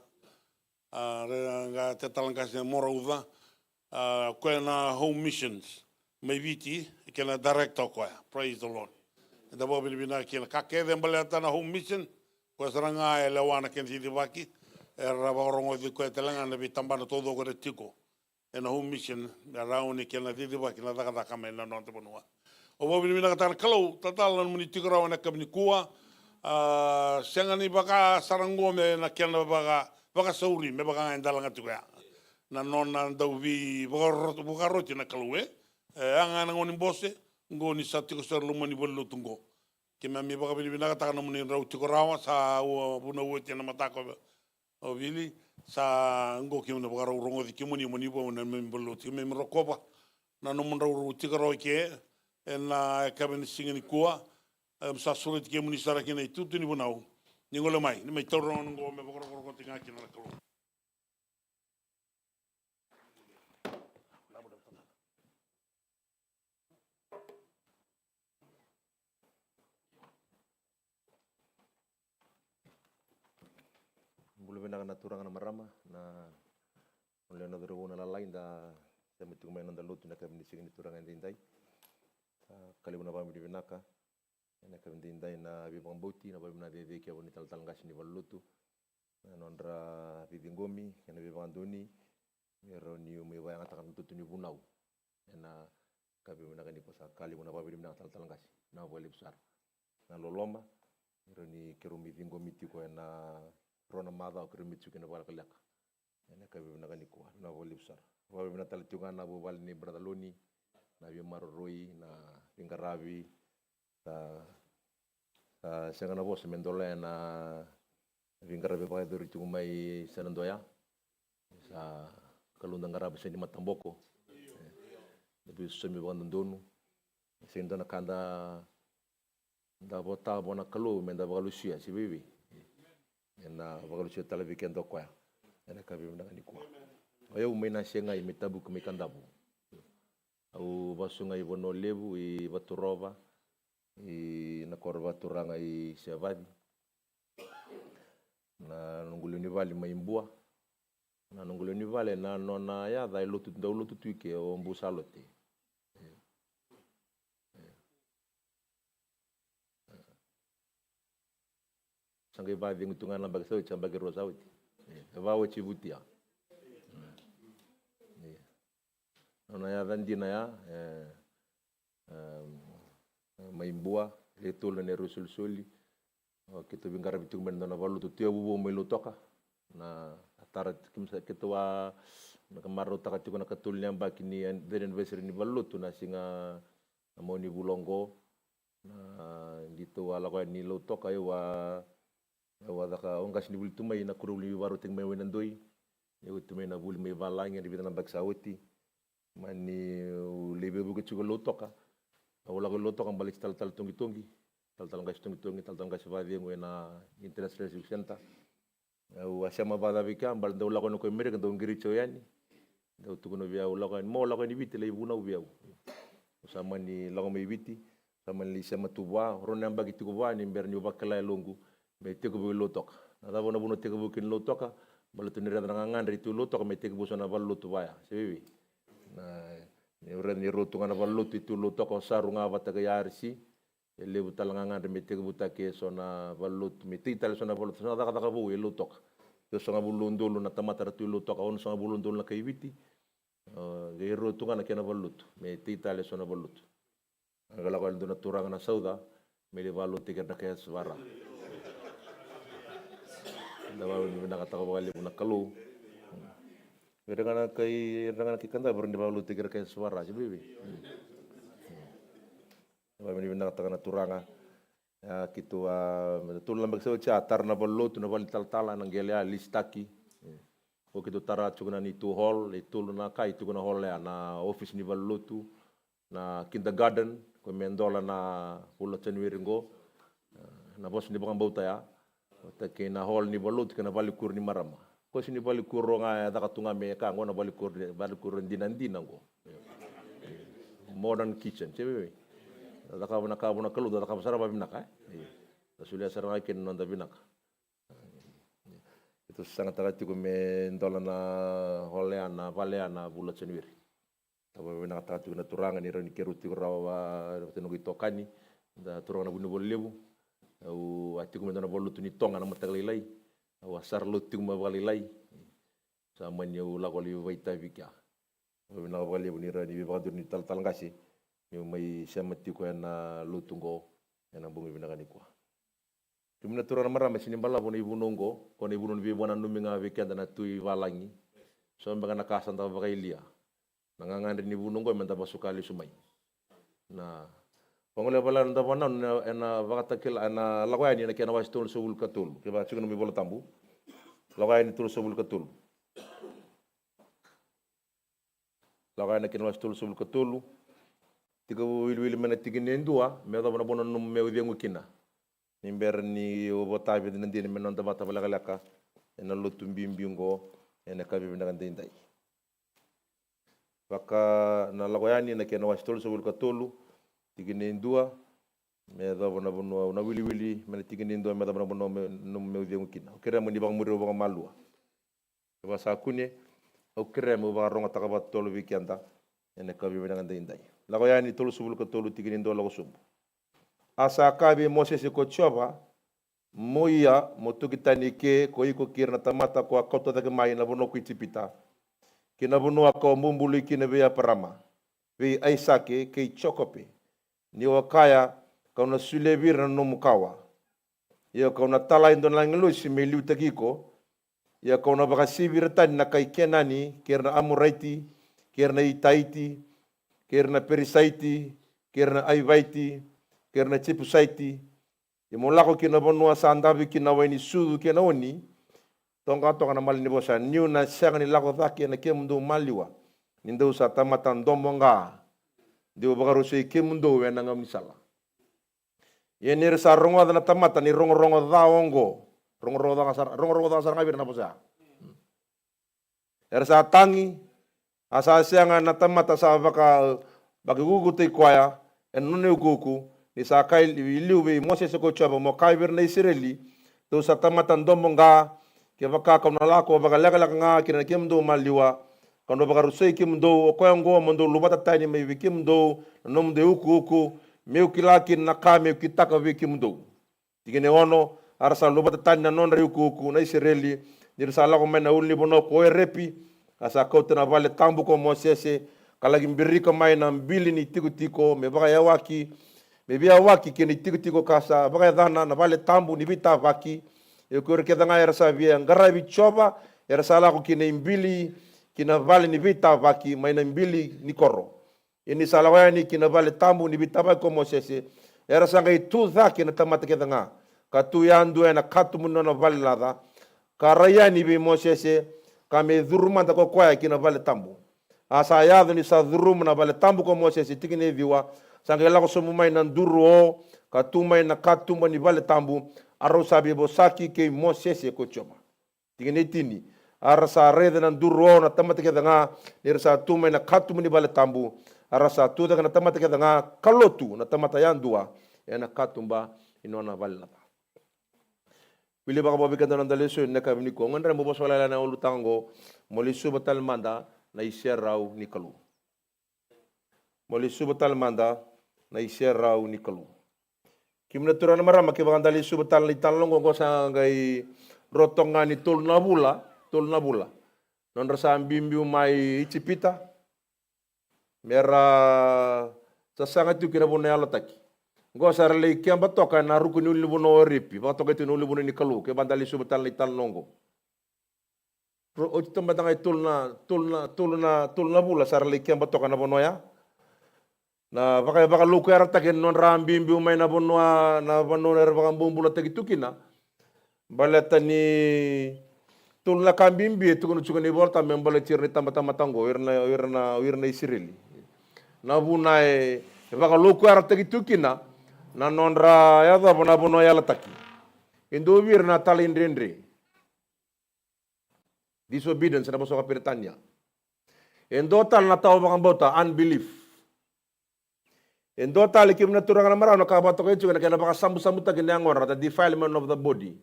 nga te talanga se mora uva ko na home missions mai viti ke na director ko praise the Lord da bo bina ka ka ke dembale ta na home mission ko saranga e le wana ken di vaki e raba rongo di ko telanga na bitambana todo ko retiko e na home mission around ke na di vaki na da ka mai na no te bonua o bo bina ka ta kalo tatala muni tikra wana ka ni kuwa sengani baka sarango me na kena baka sauri me baka ndalanga tuka na nona dauvi baka roti na kalue anga na ngoni bose ngoni satiko sar lumani bollo tungo ke mami baka bina ka na muni rau tiko rawa sa buna wote na matako o vili sa ngo ki una baka rongo di kimuni muni bo na me bollo tiko me rokoba na no mun rau tiko ro ke na kabin singini kuwa sa sulit ke muni sara kina itu ni bunau ningola mai ni mai toron ngo me bokoro ko tinga kina ko bulu bena na turanga na marama na ole na dro na lain da se metu mai na lotu na kabini sigini turanga ndai kali buna ba mi binaka na kabindindai na bibang boti na babina de ke boni tal ngas ni valutu na nondra bibingomi na bibang doni mero ni me ba ngata kan tutu ni bunau na kabina kan ni posa kali buna babina tal ngas na boli besar na loloma mero ni kerumi bingomi ti ko na rona mada ko rumi tsuke na bala kalak na kabina kan ni ko na boli besar babina tal tunga na bo bal ni bradaloni na bi maroroi na pingarabi ta Senga na bos mendola na vingara be pakai duri tu mai sanandoya. Sa kalundang ngara besen di matamboko. Tapi semi bang donu. Sendo na kanda da bota bona kalu menda bagalusia si bibi. Na bagalusia tala weekend kwa. Ena kabi mendanga ni kwa. Oyo umena senga i metabu kumikandabu. Au basunga i bono lebu i baturova. I na korva turanga i Siavadi na nunguluni vale maimbua na nunguluni vale na nona ya dai lotu tuike o mbusalote sangai ba vingu tungana bagasau chamba gerosauti vawo chivutia nona ya dandina ya maimbua le tolo ne rusul-suli kita bingara bitu men na valu tu tia bubu melu toka na atara kimsa ketua na kamaru taka tu na katul nyam bakini den anniversary ni valu tu na singa amoni bulongo na dito wala ko ni lo toka wa daka ongas ni bul tumai na kuruli waru ting me wenandoi eu tumai na bul me valangi di bitana baksawati mani lebe buku chugo lo toka Awala ko loto kang balik tal tungi-tungi. Tal guys tungi-tungi, tal guys vavi ngo na interest rate center. Asya mabada bika bal daw la ko no ko mere daw ngiri choyani. Daw tukuno biya wala ko mo la ko ni biti lay buna biya. Usama ni la ko may biti, sama li sama tuwa, ron namba gitu ko ba ni berni bakala longu. May teko bu lotok. Na daw na buno teko bu kin lotoka, bal to ni rada ngandri tu lotok may teko bu so na bal lotuwa. Sibi. Na ni ren ni rotu ngana valutu itu luto ko sarunga vataga yarsi ele butalanga ngande metege butake sona valutu metital sona valutu sona daga bu lutok to sona bulundulu na tamata tu lutok on sona bulundulu na kaiviti ge rotu ngana kena valutu metital sona valutu agala ko nduna turanga na sauda mele valutu ke dake swara dawa ni na kata ko bali na kalu Kadang-kadang kadang-kadang kita berani bawa lu tiga kayak suara aja bibi. Bawa ini benar katakan turanga. Ya gitu betul lambak saya catar na bawa lu tu na bawa tal-talan anggelia listaki. Oh gitu tara cuma itu hall itu na kai itu na hall ya na office ni bawa lu tu na kindergarten ko mendola na pula cenwiringo na bos ni bang bauta ya. Tapi na hall ni bawa lu tu kena balik kur ni marama. Ko sini balik kurro nga dakatunga me ka ngona balik kur dinan go modern kitchen cebe dakabuna kalu dakabasara babinaka sulia saranga ken non dabinaka itu sangat takati ko me ndola na holeana valeana bulat senwir tabo bina takati na turanga ni roni keruti rawa tenu itokani da turanga bunu bolebu au atiku me na bolutu ni tonga na mataglilai wasar luting mabalilay sa manyo lakoli waita vika na bali bunira ni badur ni tal ngasi yung may samati ko na lutungo yan ang bungi binakani ko tumna turana marama sinimbala boni bunongo ko ni bunon bi bonan numinga weekend na tui walangi so mbaga nakasan ta bakailia nangangandri ni bunongo menta basukali sumay na Pangole bala nda bona na vakatakil na lagwani na kena wastul subul katul kiba chukun mi bola tambu lagwani tul subul katul lagwani kena wastul subul katul tiga wil mena tigine ndua me da bona num me wengu kina nimber ni bota bi ndine menon da bata bala galaka ena lutu mbimbingo ena kabi ndanga ndindai baka na lagwani na kena wastul subul katul tigine ndua me da bona bono na wili me tigine ndua me da bona bono no me wengu kina kera mo ni bang muri bang malua ba sa kune o kera mo ba ronga takaba tolo weekenda ene kabi ndanga ndindai lago yani tolo subul ko tolo tigine ndua lago sumbu asa kabi Mosese ko choba moya motukitani ke ko iko kirna tamata ko akota da mai na bono kuitipita kina bono ako mumbulu kina be parama be aisake ke chokope ni wakaya kauna sulevir na nomukawa ya kauna tala indon lang lusi meliu takiko ya kauna baka sivir tan na kai kenani kerna amuraiti kerna itaiti kerna perisaiti kerna aivaiti kerna chipusaiti Imolako kina bonua sandabi kina weni sudu kina oni. Tonga tonga na mali ni bosa niu na sianga ni lako thaki na kia mundu maliwa. Nindu sa tamata ndombo nga. Dio bagarusi kia mundu wena nga misala. Ye nir sa rongo na tamata ni rongo da ongo. Rongo da sar ngabir na bosa. Ersa tangi asa sianga na tamata sa baka gugu te kwaya en nune gugu ni sa kai liuwe Mosese ko chaba mo kai bir na Israeli to sa tamata ndombo nga ke baka na lako baka lega nga kina kimdo maliwa kando baka rusei kimdo ko yango mondo lubata tani me kimdo nom de uku meu kilaki na kame kitaka we kimdo tigene ono arsa lubata tani na non uku na Israeli ni sa lako mena uli bono ko repi asa kote na vale tambu ko Mosese kalagi mbirika mai na mbili ni tiko me baka yawaki me bia waki kini tiko kasa baka dana na vale tambu ni vita vaki e ko reke danga ersa via ngarabi choba ersa la ko kini mbili kina vale ni vita vaki mai na mbili ni korro ini sala wani kina vale tambu ni vita vaki ko Mosese ersa ngai tu dha kina tamata ke danga ka tu yandu na katu muno na vale lada karaya ni bi Mosese kame dhuruma ta ko kwaya kina vale tambu asa yadhu ni sa dhuruma na vale tambu ko Mosese tikine viwa sangela ko somu mai na nduru o katumai na katumba ni vale tambu aro sabi bosaki ke Mosese ko choma tikine tini arasa rede na nduru o na tamata ke danga irsa tumai na katumba ni vale tambu arasa tu daga na tamata ke danga kalotu na tamata yandua na katumba inona vale lata Pili baka bobi kanta nanda leso na kabini ko ngandra mo bosola na ulutango molisu batal manda na iserau ni kalu. Molisu batal manda na iserau ni kalu. Kimna turana marama ke baka lisu batal ni talongo ko sa ngai rotonga ni tol na bula. Non rasa ambimbi mai icipita. Mera sasanga tu kira bona alataki. Go sarale kiamba toka na ruku ni ulibuno ripi ba toka tu ulibuno ni kalu ke bandali subetal ni talongo o tamba tanga tulna bula sarale kiamba toka na bonoya na baka luku arata ke non rambi mbi umay na bonwa na bonora baka bumbula tagi tukina balata ni tulna kambimbi tukunu chukuni volta membala tirni tamba tango wirna Israeli na bunai baka luku arata tagi tukina na nonra ya da bono ya lataki indo wir na talindrendre disobedience na boso ka Britanya endo tal na tao bang bota unbelief endo tal kim na turang na maraw na kabato ko na kana baka sambu tagin ngor the defilement of the body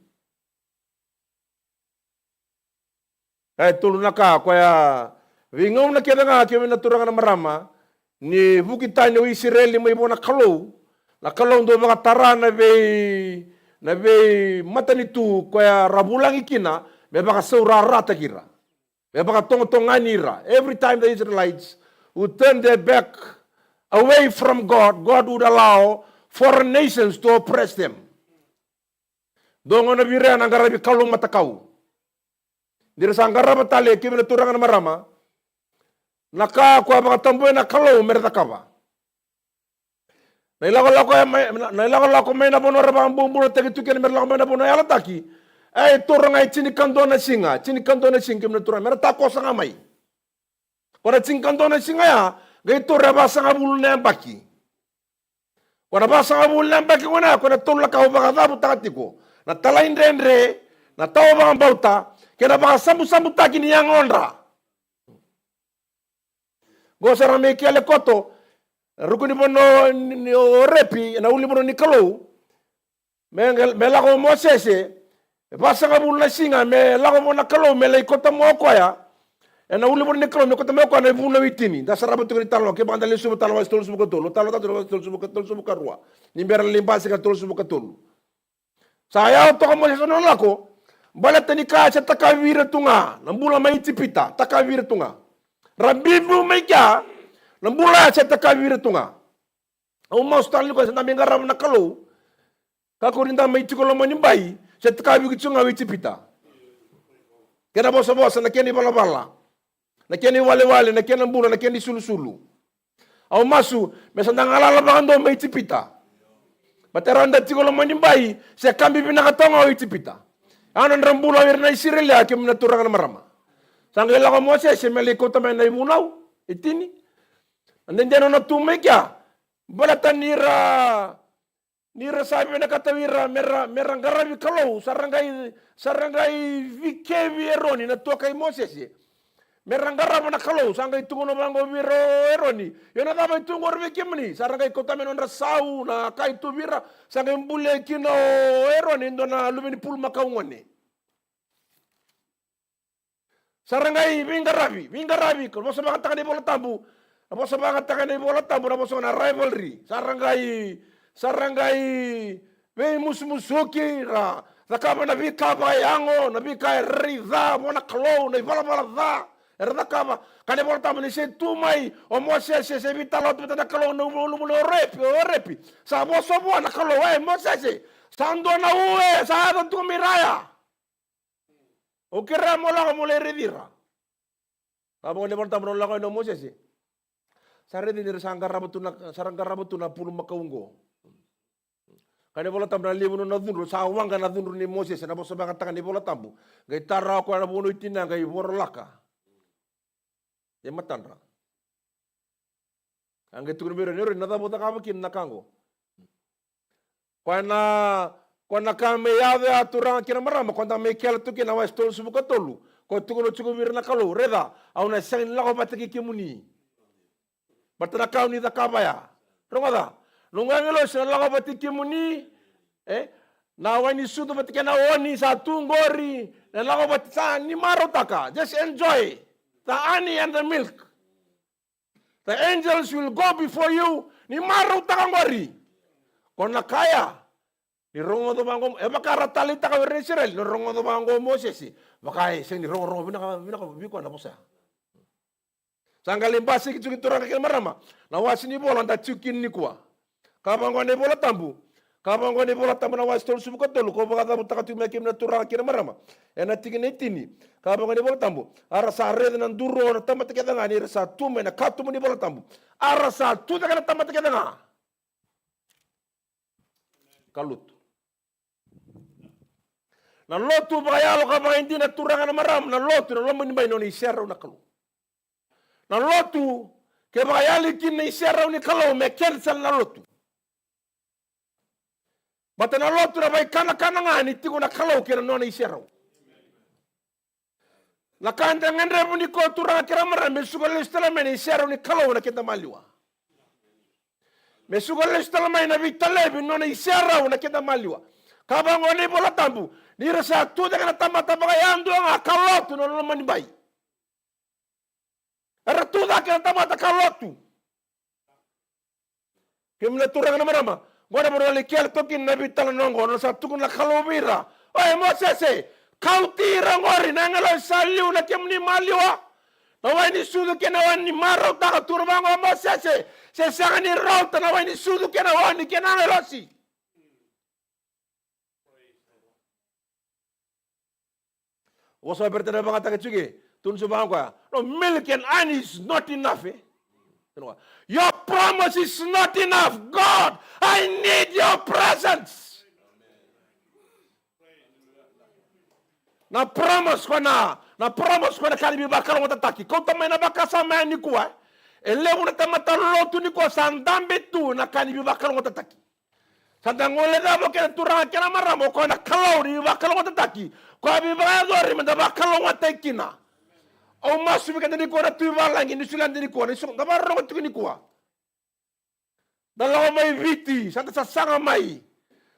ay tuluna ka kaya wingom na keda nga kim na turang na marama ni bukitan ni Israel mo ibona kalo na kalau ndo mga tara na be matani tu kaya rabulang ikina me baka saurarata kira me baka tonganira every time the Israelites would turn their back away from God would allow foreign nations to oppress them dongo na bira na garabi kalung matakau dira sang garaba tale kimena turangan marama naka kwa baka tamboy na kalau mertakaba na ilako may na bono rabang bumbulo tagi tukian merlako may na bono yalataki ay turang ay chinikando na singa kim na turang mera tako sa ngamay kora chinikando na singa ya gay turang basa nga bulo na baki kora basa nga bulo na baki kona tulak ka baka dabu takatiko na talain renre na tao baka bauta kena baka sambu taki ni yang onra gosa rame kiale koto rukuni bono ni repi na uli bono ni kalau me lako Mosese basa nga bulo na singa me lako mo na kalau me lay kota mo koya na uli bono ni kalau me kota mo koya na bulo witini da saraba tu ni talo ke bandali subu talo was tolo subu tolo talo subu karwa ni beral limbasi ka tolo subu tolo saya to mo Mosese no lako balata ni ka sa takawira tunga na bulo mai tipita takawira tunga rabibu mai ka nambula sa takawira tunga au maustali ko sa namingaram na kalau kako rinda mai tikolo manimbai sa takawira tunga witipita kena bosa na keni bala na keni wale na keni mbula na keni sulu au masu mesa ndangalala bando mai tipita Bateranda tigolo manimbai, se kambi binakatonga o itipita. Anan rambula wirna isirelia ke minaturanga marama. Sangela ko Mosese meliko tamen na imunau itini. And then na tumekya. Balatan nira sabi na katawira merangarabi kalau sarangai vikevi eroni na tokai Mosese. Merangarama na kalau sangai tungo bango viro eroni. Yona daba tungo revekemni sarangai kotamen on rasau na kai tuvira sangai mbule kino eroni ndona lumini pul makaungone. Sarangai vingarabi kalau masa bangat takani bola tambu. Masa bangat takani bola tambu na masa na rivalry. Sarangai ve musmusuki ra zakama na vikaba yango na vikai riza mona kalau na vala za. Erda kama kane bola tambu ni se tumai o Mosese se vitalo tu na kalau no repi. Sa boso na kalau Mosese sando na uwe sa do tu miraya. O kira mola mo le redira. Abo le bola tambu la ko no Mosese. Sare di sarangarabu na pulu makaungo. Kane bola tambu na libu na dunru sa wanga na dunru ni Mosese na boso banga takani bola tambu. Gai tarra ko na bunu itina gai borolaka. Ya matandra. Angge tukun biro nero nada bota kama kin nakango. Kwana kame yave aturang kina marama kwana me kiala tuki na wais tolu subuka tolu. Ko tukun cukup biro nakalo reda au na sangin lako bataki kimuni. Batana kau ni takabaya. Rongada. Nungangelo sina lako bataki kimuni. Na wani sudu batiki na oni sa tungori na lako batisa ni marotaka. Just enjoy the honey and the milk. The angels will go before you. Ni maru takangori. Kona kaya. Ni rongo do bango. Bakara talita ka Israel. Ni rongo do bango Mosese. Bakai sing ni rongo binaka biko na posa. Sanggalim basi kitu turang kekil marama. Na wasi ni bola nda chukin ni kuwa. Kabango ni bola tambu. Kabango ni bola tambu na wasi tolu subuka tolu. Ko bakata mutaka tumekim na turang kekil marama. Ena tigini tini. Kabango ni bola tambu. Ara sa red na duro na tamata kedanga ni sa tume na katumu ni bola tambu. Ara sa tuta kana tamata kedanga. Kalut. Na lotu bakayalo ka mga hindi na turang na maram. Na lotu na lomo ni bay no ni iseraw na kalu. Na lotu ke bakayali kin na iseraw ni kalu me cancel na lotu. Bata na lotu na bay kana nga ni tigo na kalu kina no na iseraw. Na kanda ngendre mo ni ko turang kira maram me sugal istala me ni iseraw ni kalu na kita maliwa. Me sugal istala me na vitalebi no na iseraw na kita maliwa. Kabango ni bola tambu. Ni rasa tu dengan tamata bagayando ang kalotu no naman bay. Era tu da kena tamata kalotu. Kemna turang na marama. Gora mo le kel tokin na bital nongo no sa tukun la kalobira. Oy Mosese, kautira ngori nangalo saliu na kemni maliwa. Na wani sudu kena wani maro ta turbango Mosese. Se sangani Rauca na wani sudu kena wani kena ngelosi. Wasa bertanda bang kata kecuali tun subang ko. No, milk and honey is not enough. Your promise is not enough. God, I need your presence. Na promise ko na kali bakal mo tataki. Kung tamay na baka sama ni ko ele mo na tamatalo ni ko sandambe tu na kali bakal mo tataki. Sandangole da mo kena turang kena maramo ko na kalau ni bakal mo tataki. Ko abi bagori menda bakal mo tekina. O masu bi kadani ko na tuwalangi ni sulandi ni ko ni so ngabaro ko tukini ko. Dalawa may viti sa sanga mai.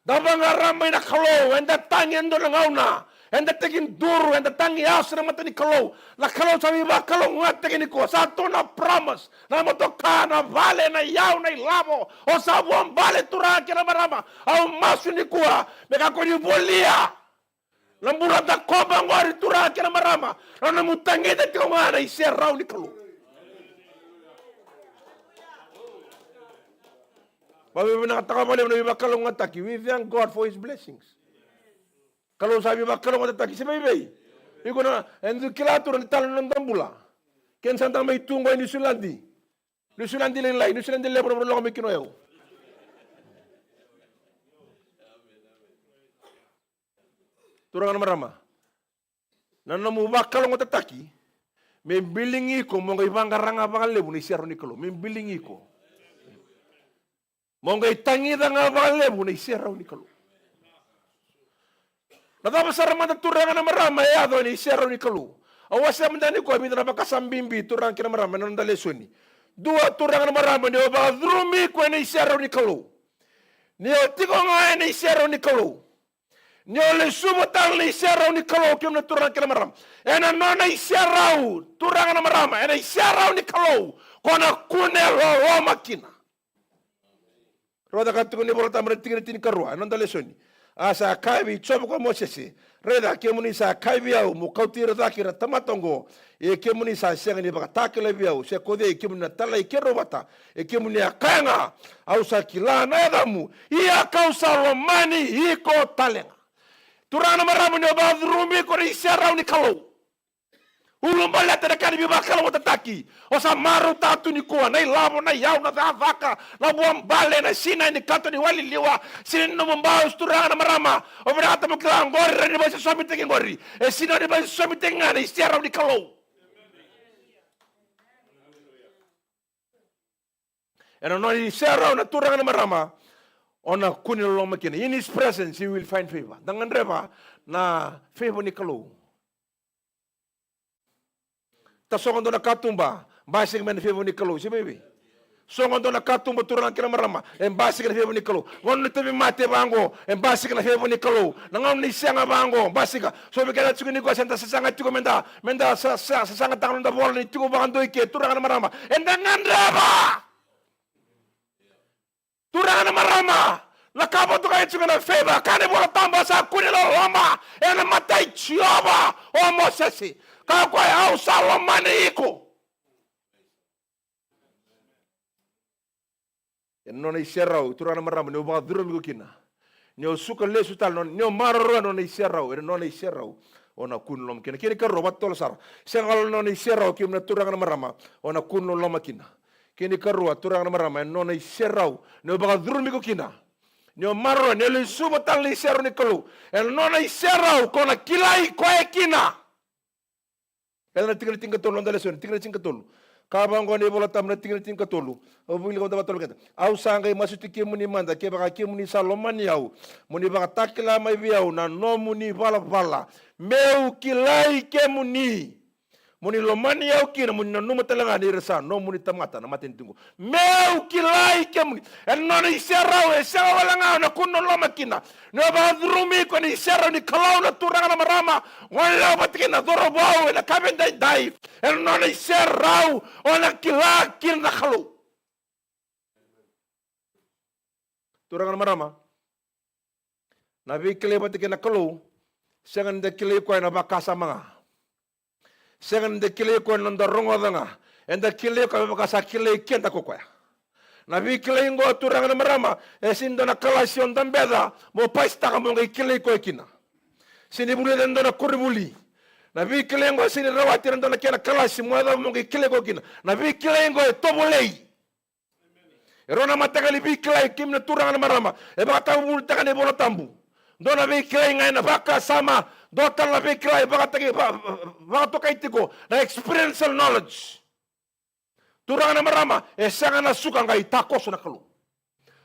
Dabanga ramay na kalau enda tangendo langauna. Enda tekin duru enda tangi asra mata ni kalau. La kalau sabi bakal mo tekini ko sa to na promise. Na mo to kana vale na yaw na ilabo. O sa buong vale turang kena marama. O masu ni ko meka ko ni bolia. Lamburan da kobang wari turang kena marama. Rana mutangi da tiyo nga na iserraw ni kalu. Babi nakataka mali na ibakalo nga taki. We thank God for His blessings. Kalau sabi bakalo nga taki si baby. Iko na endu kilatur ni talon ng dambula. Ken santang may tunggoy ni Sulandi. Ni Sulandi lang lay. Ni Sulandi lang pero kami kinoyaw. Turang na marama. Nanamu bakal ng tataki. May bilingi ko mga ibang karanga lebu ni siaro ni kalo. May bilingi ko. Mga itangi nga lebu ni siaro ni kalo. Natapos sa ramada turang na marama yado ni siaro ni kalo. Awas naman dani ko abin na pakasambimbi turang kina marama nang dalesoni. Dua turang na marama ni oba drumi ko ni siaro ni kalo. Ni otiko nga ni siaro ni kalo. Ni ole subotal ni siaro ni kalo kim na turang kina marama. Ena nona siaro turang na marama ena siaro ni kalo kona kunelo Roma kina. Roda katuko ni bolta mretingin tin karua nang dalesoni. Asa kaibi chobo kwa Mosese. Reda kemuni sa kaibi au mukautira takira tamatongo. E kemuni sa senga ni baka takile biau. Se kode e kemuni na tala i kero bata. E kemuni a kanga. Au sa kila na edamu. Ia kausa romani iko talenga. Turana maramu ni obadrumi kore isiarau ni kalau. Ulumba lete na kani bibakala mo tataki. O sa maru tatu ni kuwa. Na ilabo na yau na vaka. Na buang bale na sina ni kato ni wali liwa. Sina no mbao isturanga na marama. O vinata mo kila ngori. Rani ba si suami tengi ngori. E sina ni ba si suami tengi ngani. Isiarau ni kalau. And on isiarau na turanga na marama. Ona kuni loma kina. In his presence you will find favor. Dangan reba na favor ni kalau. Ta songon do na katumba basig men fevo ni kalo si baby songon do na katumba turang kila marama en basig na fevo ni kalo ngon ni tabi mate bango en basig na fevo ni kalo nangam ni sanga bango basiga so be kala tsugini ko senta sanga tuko menda sa sanga tangon da bol ni tuko bando ike turang na marama en dangan raba turang na marama la kabo to kay tsugana feva kane bola tamba sa kunilo loma en matai chioba o Mosese kakwa au salomane iko. Non iserau turana marama ne ba drum ko kina. Ne suka le sutal non ne marro non iserau non iserau ona kunlom kina kini ka robat tol sar. Sengal non iserau kim na turana marama ona kunlom kina. Kini ka ro turana marama non iserau ne ba drum ko kina. Ne marro ne le subatal iserau ni kolo. Non iserau kona kilai ko kina. Kaya tinggal tinggal tolu anda leson, tinggal tinggal tolu. Kabang ko ni bola tam na tinggal tinggal tolu. Obuli ko dapat tolu kita. Au sangai masuk tiki muni manda, ke baka ki muni Saloman yau. Muni baka takila mai biau na no muni bala bala. Meu kilai ke muni. Muni lomani yau kina muni na numa talanga ni resa no muni tamata na matin tunggu. Meu kilai ke muni. En no ni serau e serau walanga na kuno loma kina. No ba drumi ko ni serau ni kalau na turanga na marama. Wala batikina doro bau na kaben dai. En no ni serau ona kilai kin na kalau. Turanga na marama. Na bi kile batikina kalau. Sengan de kile ko na bakasa mga. Sengan de kile ko nanda rongo danga enda kile ko bakasa kile kenta ko kwa na vi kile ngo turang na marama esindo na kalasion dambeda mo paista ka mo ngai kile ko kina sini buli dendo na kuribuli na vi kile ngo sini rawati dendo na kena kalasi mo da mo ngai kile ko kina na vi kile ngo tobolei erona matagali vi kile kim na turang na marama e baka bul takane bola tambu dona vi kile ngai na baka sama Dokter lebih kira baka tokai tiko na experiential knowledge. Turang na marama sangat na suka ngai takos na kalu.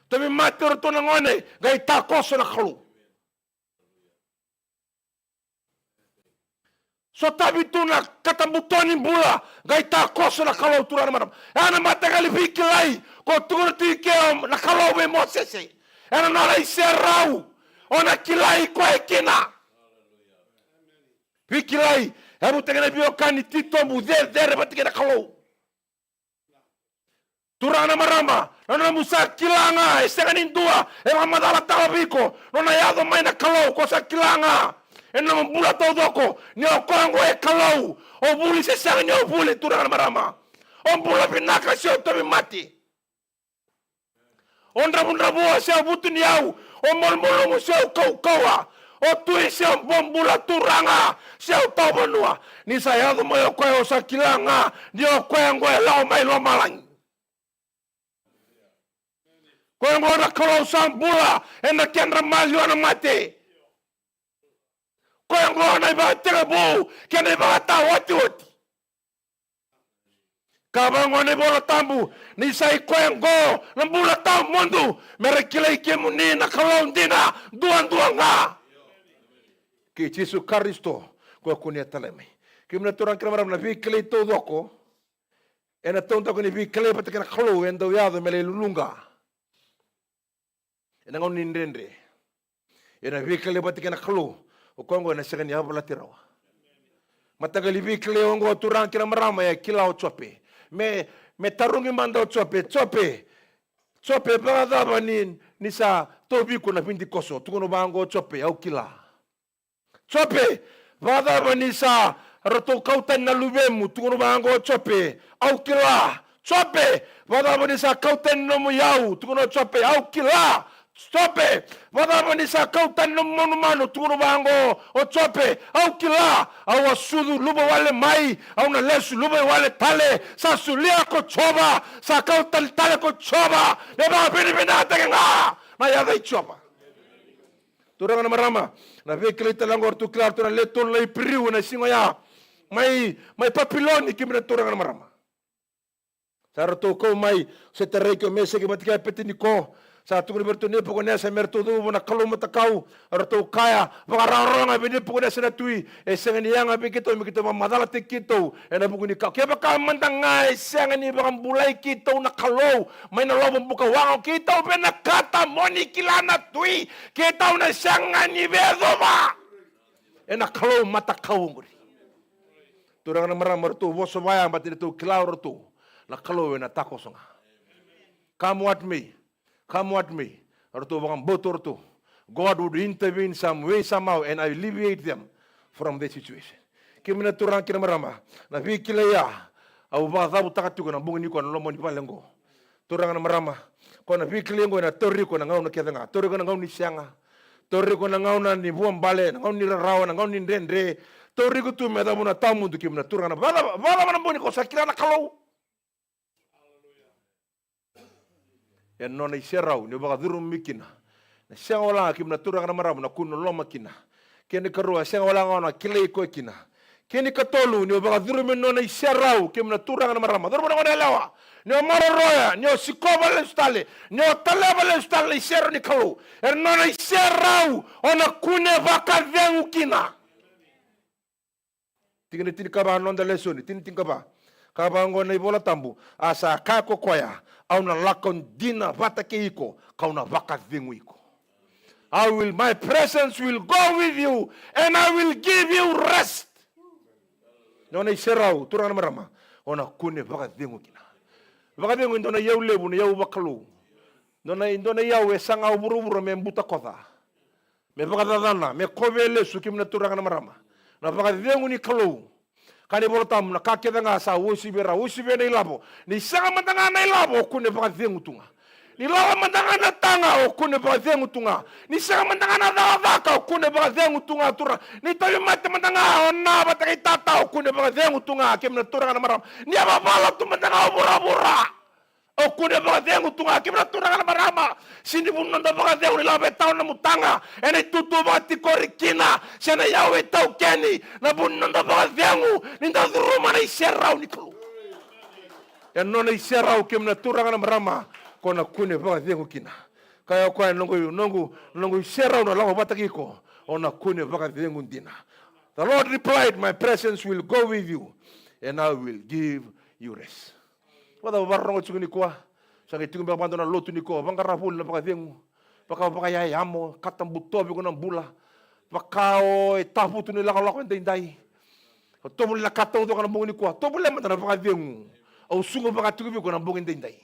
Tapi matur to na ngone ngai takos na kalu. So tabi tu na katambutonin bula ngai takos na kalu turang na marama. Ana matagali bikilai ko tur tike na kalu be Mosese. Ana na serau ona kilai ko ekina. Pikilai, hebu tengene biokani tito muder dere batikena kalau. Turana marama, nona musa kilanga, esenganin dua, madala talabiko, nona yado maina kalau, kosa kilanga. Ena mbula todoko, ni okongo e kalau, obuli sesang ni obuli turana marama. Ombula binaka sio tobi mati. Ondra bua sio butu ni au, omolmolo sio kau. O tui siya bombula turanga siya utabanua ni saya mo yo koyo sa kilanga ni o koyo ngo lao mai lo malang koyo ngo na kalo sambula en na kendra malio na mate Koe ngoa nai ba tega bu, kia nei ba ta hoti. Ka bango nei bola tambu, ni sai koe ngo, na bula tau mondu, mere kilei ke muni na kalong dina, duan nga. Ki Jesu Karisto, koe kunia talemai. Ki mna turang kira maram na vi kilei tau doko, e na tau tako ni vi kilei pata kena kalau, e ndau yado mele lulunga. E na ngau ni nrendre. E na vi kilei pata kena kalau, o kongo na sekani hapala tirawa. Matagali vi kilei ongo turang kira marama ya kila o chope. Me tarungi manda o chope bada ni sa tobi kuna pinti koso tukono bango chope au kila chope bada ni sa roto kautan na lubemu tukono bango chope au kila chope bada ni sa kautan no muyau tukono chope au kila chope bada ni sa kautan no manu tukono bango o chope au kila au asudu luba wale mai au na lesu luba wale tale sa sulia ko choba sa kautan tale ko choba ne ba bina tenga ma ya dai choba turanga na marama na vekle talangor tu klar tu na leton lai priu na singo ya mai papiloni kimna turanga na marama saro to ko mai se terrei ko mese ke matika petini ko sa tukuni bertune pokoknya sa mertudu bona kalau matakau arto kaya bagararanga bini pokoknya sana tui sengani yang abi kita mamadala tikito ena pokoknya kau keba kamandanga sengani bagam bulai kita na kalau main lobo buka wang kita bena kata moni kilana tui kita na sengani bedoma ena kalau matakau nguri turang na maram mertu boso bayang batin tu kilau rotu na kalau ena takosonga Come at me. God would intervene some way, somehow, and alleviate them from the situation. Kimina turang kina marama. Na vikila ya. Au ba tabu takatu na bungi ko na lomo ni palengo. Turang na marama. Ko na vikila ngo na tori ko na ngau na kedanga. Tori ko na ngau ni sianga. Tori ko na ngau na ni buam bale, na ngau ni rawa, na ngau ni ndendre. Tori ko tu me da muna tamu tu kimina turang na bala na bungi ko sakira na kalau. Ya nona iserau ni baga durum mikina na sengola kim na turang na maram na kuno loma kina kene karua sengola ngona kilei ko kina kene katolu ni baga durum nona iserau kim na turang na maram durum ngona lawa ni moro roya ni sikoba le stale ni taleba le stale iser ni kalu nona iserau ona kune baka vengu kina tingene tin kaba nonda lesoni tin kaba kaba ngona ibola tambu asa kako koya au na lakon dina vata ke iko kau na vaka vingu iko my presence will go with you and I will give you rest nona iserau turang na marama ona kune vaka vingu kina vaka vingu ndona yau lebu na yau vakalu ndona yau sanga uburu me mbuta kotha me vaka dadana me kovele sukim na turang na marama na vaka vingu ni kalu kani bolotam na kakeda nga sa usibera ni labo ni sanga mandanga na labo kune baka vengu tunga ni lawa mandanga na tanga kune baka vengu tunga ni sanga mandanga na davaka kune baka vengu tunga tura ni tayo mate mandanga ona bataki tata kune baka vengu tunga kemna tura na maram ni ababala tu mandanga bura kune baka vengu tunga kemna tura na marama sini bunanda baka vengu ni lawa tao na mutanga ene tutu bati korikina sena yawe tau keni na bunanda baka vengu ninda duruma na iserau ni kalu ya nona iserau kemna tura na marama kona kune baka vengu kina kaya kwa nongo iserau na lawa bataki ko ona kune baka vengu dina. The Lord replied, my presence will go with you and I will give you rest. Wada barrongo tsuguni kwa sangi tungi bando na lotu niko bangara ful na pakadengu baka yai amo katam butobi ko ng bula bakao itapu tu nila kalako ndai to mula katong to kana bungi ko to mula mata na pakadengu au sungo baka tugi ko na bungi ndai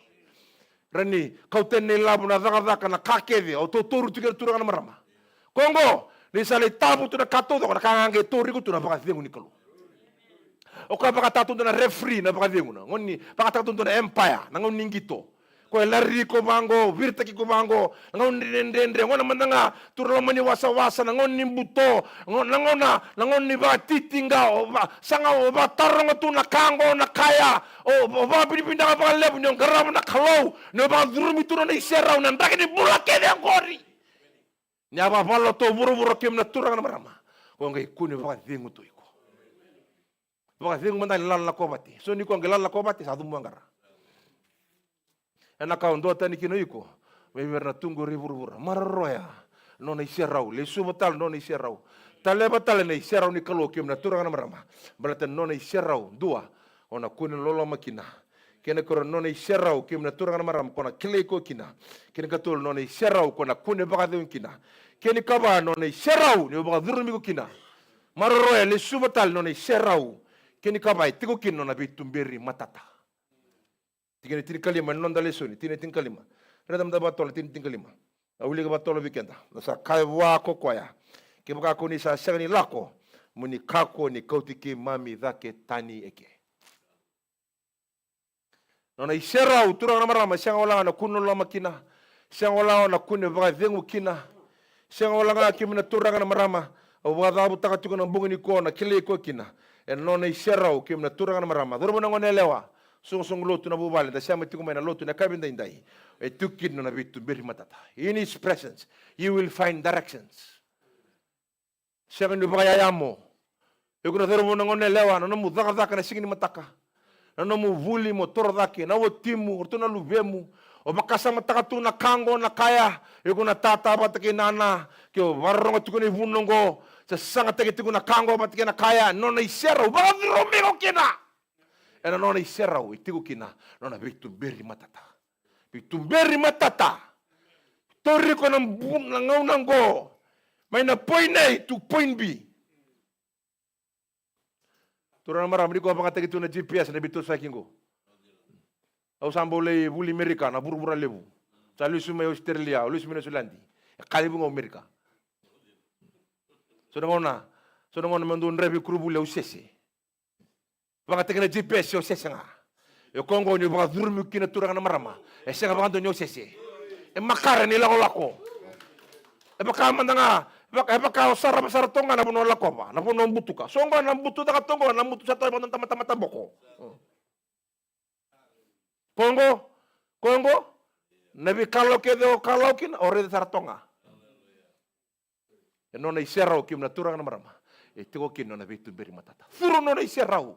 rani kauten nila buna daka na kakede au to toru tugi tu kana marama kongo ni sale tapu tu na kato to kana kangange tori ko tu na pakadengu nikalo o ka baka tatu na referee na baka denguna ngoni baka tatu na empire na ngoni ngito ko lari ko bango virta ki ko bango ngoni ndendre ngona mandanga turlo mani wasa na ngoni mbuto ngoni ba titinga o ba sanga o ba taronga tu na kango na kaya o ba pinda ba lebu nyong garam na khalo no ba durumi tu na isera na ndake ni bulake de ngori nya ba balo to buru kem na turanga na marama ko ngai kune baka dengu to iko baka dengu mandai lalla ko bati so ni ko ngai lalla ko bati sa du mangara ena ka ndo tani kino iko me verna tungo ribur marroya no nei serau le subatal no nei serau tale batal nei serau ni kalo kim na turanga marama balata no nei serau dua ona kune lolo makina kena koro no nei serau kim na turanga marama kona kile ko kina kena katul no nei serau kona kune baka de kina keni kaba no nei serau ni baka durmi ko kina marroya le subatal no nei serau keni kaba tiko kino na bitumberi matata tigene tin kalima non dale soni tin kalima redam da batol tin kalima awuli ga batol weekenda sa kai wa ko koya ke baka ko ni sa sagani lako muni kako ni kautiki mami dhake tani eke nona isera utura na marama sanga wala na kuno la makina sanga wala na kuno baka dengu kina sanga wala ga kimna turanga na marama o wada butaka tukuna mbungini ko na kile ko kina en nona isera kimna turanga na marama dorbo na ngone lewa song lotu na bubale da sama tiku mena lotu na kabinda indai e tukin na bitu beri matata in his presence you will find directions seven du bagayamo e kuna thero mo ngone lewa no mu daka na sigini mataka no mu vuli mo tordake na wotimu ortona luvemu o bakasa mataka tu na kango na kaya e kuna tata batake nana ke warrongo tukuni vunongo sa sanga teke tukuna kango batake na kaya no na isera ba romigo kina ena nona iserau itiku kina nona bitumberi matata tori ko na ngau nango mai na point A to point B turana maram ni ko baka tegi tu na GPS na bitu sakingo au sambole buli Amerika na burbura lebu salu sume Australia lu sume Sulandi kalibu ngo Amerika so ngona mandun rebi krubu le usese baka tegena GPS yo sesanga yo kongo ni baka durmi kina turanga na marama e senga baka donyo sese e makara ni lako e baka mandanga baka sara tonga na bono lako ba na bono mbutuka songa na mbutu daga tongo na mbutu sato bono tamata boko kongo nabi kalokin ore sara tonga e nona iserau kim na turanga na marama e tigo kin na bitu beri matata furu nona iserau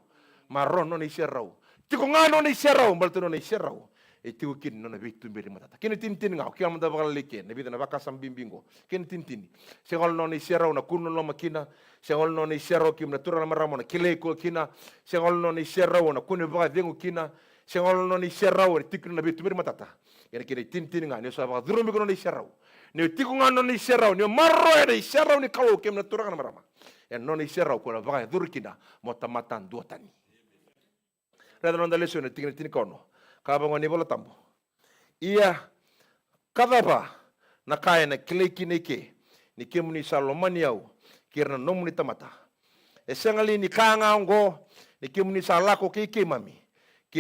marron non iserau tiko ngano non iserau balto non iserau e tiko kin non bitu beri matata kin tintin ngau kiam da bakal leke ne bidana bakasam bimbingo kin tintin segol non iserau na kuno lo makina segol non iserau kim na turana maramona kile ko kina segol non iserau na kuno baka dengu kina segol non iserau e tiko na bitu beri matata ene kire tintin ngani so baka durumi ko non iserau ne tiko ngano non iserau ne marro e iserau ni kawo kim na turana marama en non iserau ko na baka durkina motamatan duotani rada non dale sone tigre tinikono kaba ngoni bola tambo ia kadaba na kaya na kleki neke ni kemuni salomani au kirna nomuni tamata e sengali ni kanga ngo ni kemuni salako ke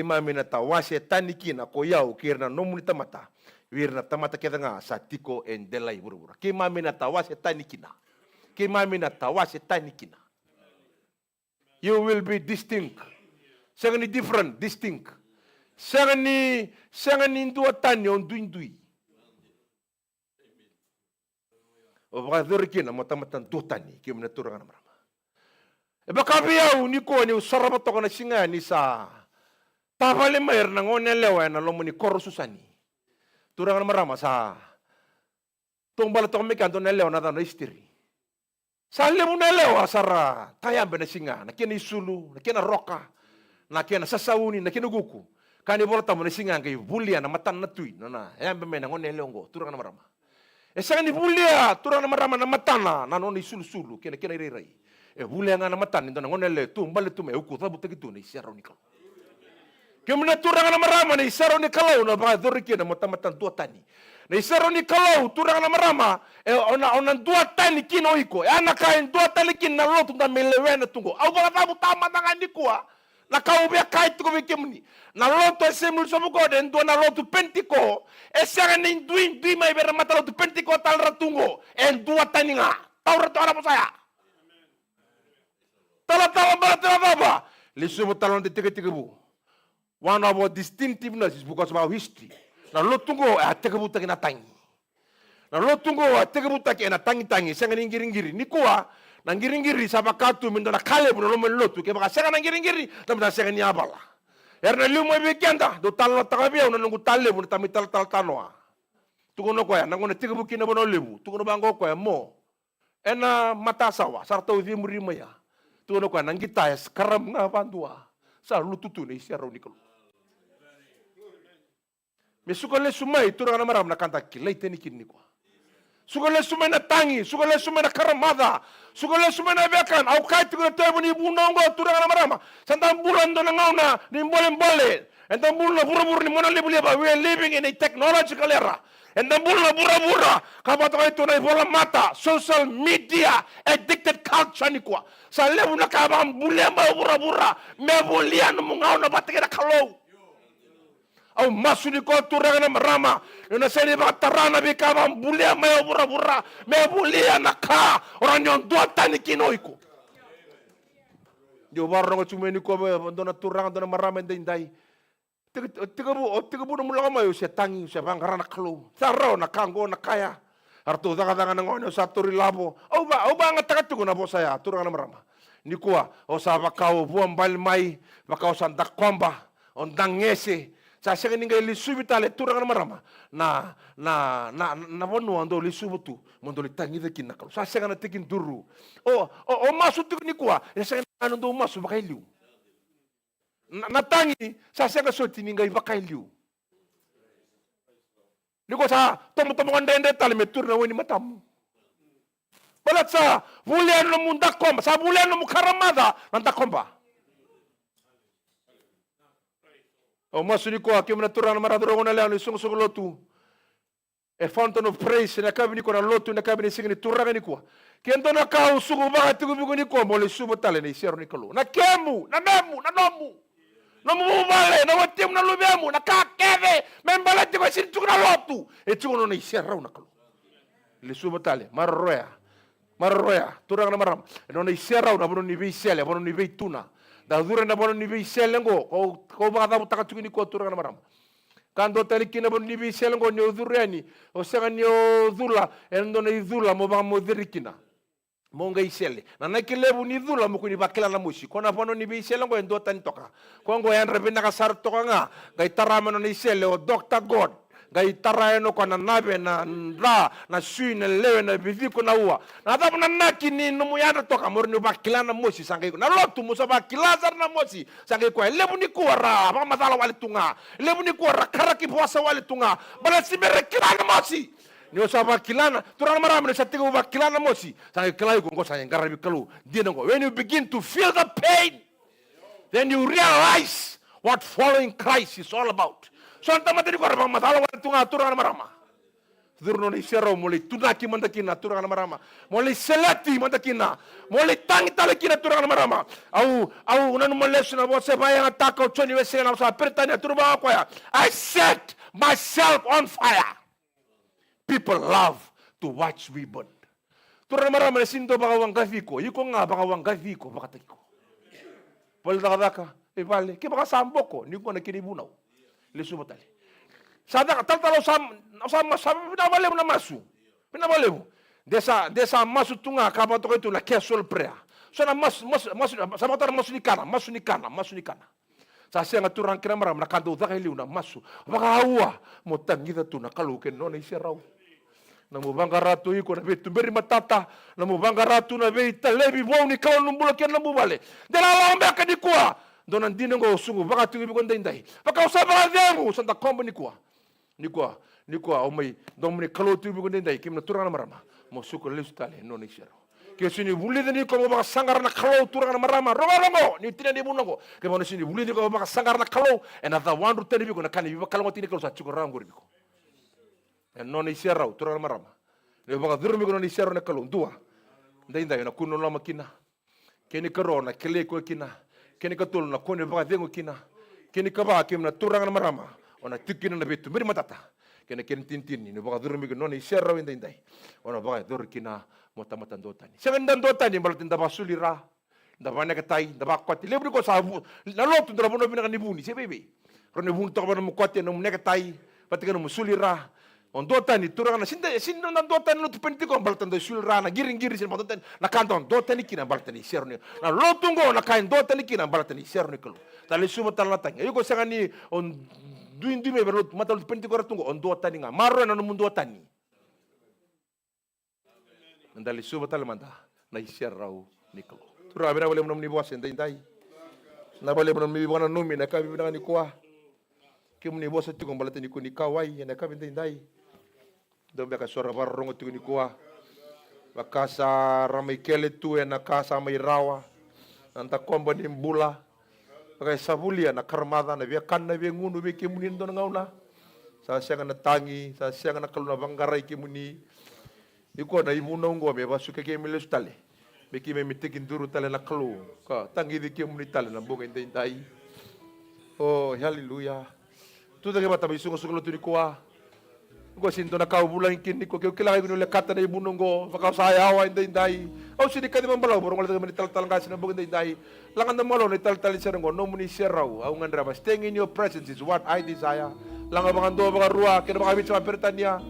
mami na tawase tanikina ko yau kirna nomuni tamata wirna tamata kedanga satiko en delai burubura ke mami na tawase tanikina you will be distinct sangani different, distinct. Sangani dua tani on duindui. O baka dorikina matamatan dua tani kim na turanga na marama. E baka biau ni ko ni usara bato na singa ni sa tabale mayer na ngone lewa na lomo ni koro susani. Turanga na marama sa tombala to me kanto na lewa na na istiri. Sa lemu na lewa sara tayambe na singa na kena isulu na kena roka na kena sasauni na kena guku kani bola tamu na singa ngai bulia na matan na tui na yambe me na ngone leongo turanga na marama e sanga ni bulia turanga na marama na matana na noni sulu kena rai e bulia na matan na ngone le tu mbale tu me uku tabu tegitu na isaro ni kalo kemna turanga na marama na isaro ni kalo na ba doriki na matamatan tua tani na isaro ni kalau turanga na marama e ona dua tani kino iko e ana kain dua tani kin na lotu na melewena tungo au bala tabu tama ngani kuwa na kau be kai tuko be kemni na lotu semul somu ko den do na lotu pentiko e sanga ni dui mai ber mata lotu pentiko tal ratungo en dua tani nga tau ratu ara saya tala baba lisumu talon de tike bu one of our distinctiveness is because of our history na lotungo a tike bu takina tangi na lotungo a tike bu takina tangi sanga ni ngiri ni kuwa Nangiri-ngiri sa bakatu mindona kale buno lomo lotu ke baka sega nangiri-ngiri tamita sega ni abala. Erna lumo bikenda do talo takabia una nungu tale buno tamital tanoa. Tukono ko ya nangona tigabu kina bono lebu. Tukono bango ko ya mo. Ena matasawa sarta uvi murima ya. Tukono ko ya nangita ya skaram nga bandua. Sa lututu ne isia roni kalu. Me sukole sumai turang na maram na kanta kilai teni kini ko. Sukole sumai na tangi, sukole sumai na karamada, sukole sumai na bekan. Au kai tukono tebu ni bunongo turang na marama. Santang bulan do na ngauna ni mbole. Entang bulan na buru-buru ni mona lebu-leba. We are living in a technological era. And the bulla bura kabato itu na bola mata social media addicted culture ni kwa sa lebu na kabang bulia ba bura me bulia no mungau na batikira kalau au masuni ko turanga na marama na seni ba tarana bi kabang bulia me bura me bulia na ka oranyon dota ni kinoiko yo barro ko tumeni ko dona turanga dona marama ndai tiga bu no mulama yo se tangi se bangara na klo sarro na kango na kaya arto daga na ngono sa turi labo au ba ngata tu na bosa ya turanga na marama ni kuwa o sa bakao buam bal mai bakao santa komba on dangese sa sega ninga li subitale turanga na marama na bonu ando li subutu mondo li tangi de kinna sa sega na tikin duru o masu tu ni kuwa ya sega na ndo masu bakailiu natangi sa sega soti ninga ibakailiu niko sa tomo ngandende tale metur na woni matamu balat sa bulian no munda komba sa bulian no mukaramada nanda komba o masuni ko akim na turana maradoro ngona leano sungu lotu e fountain of praise na kabini ko na lotu na kabini singini turanga ni ko kendo na kau sugu ba tugu bigo ni ko mo le subo tale ni sero ni kalu na kemu na nomu no mubale no watim na lubemu na kakeve membala tiko sin tukuna lotu e tiko no ni serra una kalu le subo tale marroya turang na maram no ni serra una bono ni bisele bono ni beituna da dura na bono ni bisele ngo ko ba da butaka tukini ko turang na maram kando tali kina bono ni bisele ngo nyo dureni o sega nyo dula endo na idula mo ba mo dirikina monga isele na nakilebu ni dhula mukuni bakila na mushi kona bono ni bisele ngo endo tan toka kongo yan rebina ka sar toka nga gai tarama no isele o Dr. God gai taraeno kona nabe na suine lewe na bidiko na ua na tabu na naki ni numu yana toka morni bakila na mushi sangai na lotu musa bakila zar na mushi sangai ko lebu ni kuara ba madala wali tunga lebu ni kuara karaki puasa wali tunga bala simere kila na mushi ni osaba kilana turana marama ni satigo ba kilana mosi sangai kilai ko ngosa ngarabi kalu dinango when you begin to feel the pain then you realize what following Christ is all about so anta materi ko rama matala wa tunga turana marama durno ni sero moli tunaki mandakina turana marama moli selati mandakina moli tangi talakina turana marama au nanu molesuna bo se baya ataka choni wesena sa pertania turba ko ya I set myself on fire. People love to watch we burn. Turang marama na sindo baka wangkafiko. Iko nga baka wangkafiko baka tiko. Baldaka vale. Ke baka samboko. Niko na kinibunaw. Lesu batali. Sada taltalo sama pinabalebu na masu. Pinabalebu. Desa masu tunga kabato ko ito la casual prayer. So na masu sabatar masu ni kana. Sa siya nga turang kina marama na kanto daka iliw na masu. Baka hawa mo tangita tu na kaluken no na isiraw. Na mo bangaratu iko na betu beri matata na mo bangaratu na be talebi bo ni kaw num bulo ken na mo bale dela la mbe ka di kwa don andine ngo sungu baka tu bi gonde ndai baka usaba demu santa kombo ni kwa o mai don ni kalo tu bi gonde ndai kim na turana marama mo suko lestale no ni shero ke sini buli ni ko baka sangar na kalo turana marama rongo ni tina ni bunongo ke mo sini buli ni ko baka sangar na kalo and other one to tell bi ko na kan bi baka kalo tini ko sa chuko rangur bi ko en non isera turana marama le baka durmi ko non isera na kalo dua ndai na kuno la makina keni korona kele ko kina keni katul na kone baka dengo kina keni kaba kim na turana marama ona tikina na betu beri matata keni tintin ni baka durmi ko non isera ndai ona baka dur kina mota ndotani sevendan dotani balatin da basulira da bana katai da bakwati lebri ko sabu na lotu da bono bina kanibuni se bebe rone bun to bana mukwati no nekatai patika no musulira On dua tani turang na sinda na dua tani lotu penting ko baltan do sul rana giring sin baltan na kanton dua tani kina baltan serni na lotu ngo na kain dua tani kina baltan serni kelu tali suma talatang ayo ko sangani on duin me berot mata lotu penting ko ratungo on dua tani nga maro na no dua tani ndali suma talamanda na iserrau nikelo tura bera boleh menemani buas endai na boleh menemani buana numi na kabi bina ni kuah kimni buas tu ko balatan ni kawai na kabi endai do beka suara barong tu ni kuah bakasa ramai kele tu na kasa mai rawa anta komba ni bula pakai sabulia na karmada na biakan na ngunu be kimuni ndo ngauna sa siang na tangi sa siang na kaluna banggarai kimuni iko na imuno ngo me basuke ke miles tale be ki me mitikin duru tale na kalu ka tangi di kimuni tale na bunga indai oh haleluya tu dage bata bisungo sulo tu ni kuah ko sinto na kau bulan kini ko kila ko le kata na imuno ngo baka sayawa indai au sidi kadi mambalaw borong le tal tal ngas na bunga indai langan na malo ni tal tal sir ngo no muni serau au ngandra ba staying in your presence is what I desire langa bangando baka ruah kena baka bicara pertania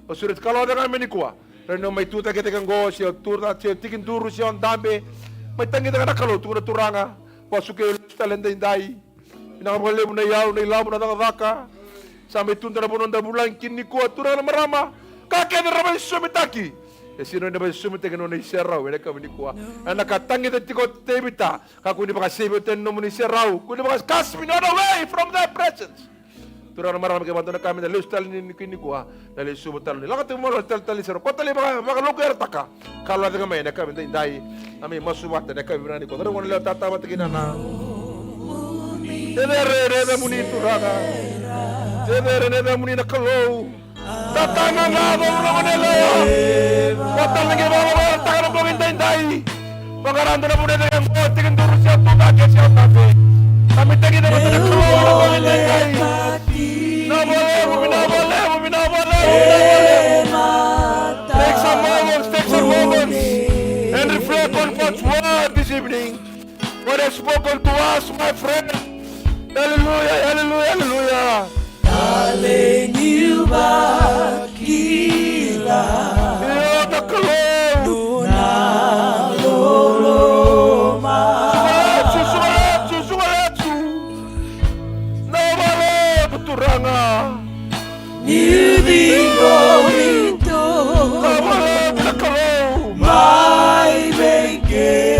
o surat kalau ada kami ni kuah reno mai tuta kita kan go si turta si tikin turu si on dambe mai tangi dengan kalau tu turanga pasuke talenda indai ina boleh muna yau nei labu na daka sampai tunta na bononda bulan kini ko turana marama kake na ramai sumitaki esino na ba sumite no nei serau ene ka mini ko ana katangi de tiko tebita ka kuni baka sebe ten no muni serau kuni baka cast me not away from their presence turana marama ke bandona kami na lustal ni kini ko na le subutal ni lakati mo tal tal sero ko tali baka loker taka kala de kami na kami dai ami masubat na kami birani ko ron le tata batikina na Tere muni turana Tere muni na kalau tatana na do manelo kota lagi bawa takana ko indai pangarando na muni na ko tikin duru siya to ta ke siya ta fe kami tagi na mata ko indai na boleh take some moments and reflect on God's word this evening what has spoken to us my friend. Hallelujah, hallelujah, hallelujah. Aleniuba kila Luna loloma Susualatu Nawala Puturanga Niudingo ito Nawala Putakalo Mai beke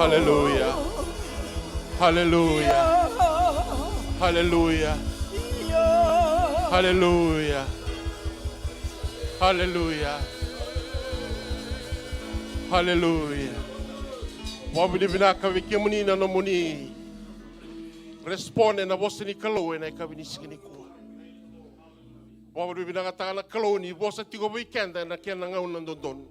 Hallelujah. Hallelujah. Hallelujah. Hallelujah. Hallelujah. Hallelujah. Wabidi binaka wikimuni na nomuni. Responde na bosa ni kalo na ikabini sikini kuwa. Wabidi binaka taka kalo ni bosa tigo weekend na kena ngau nandondon.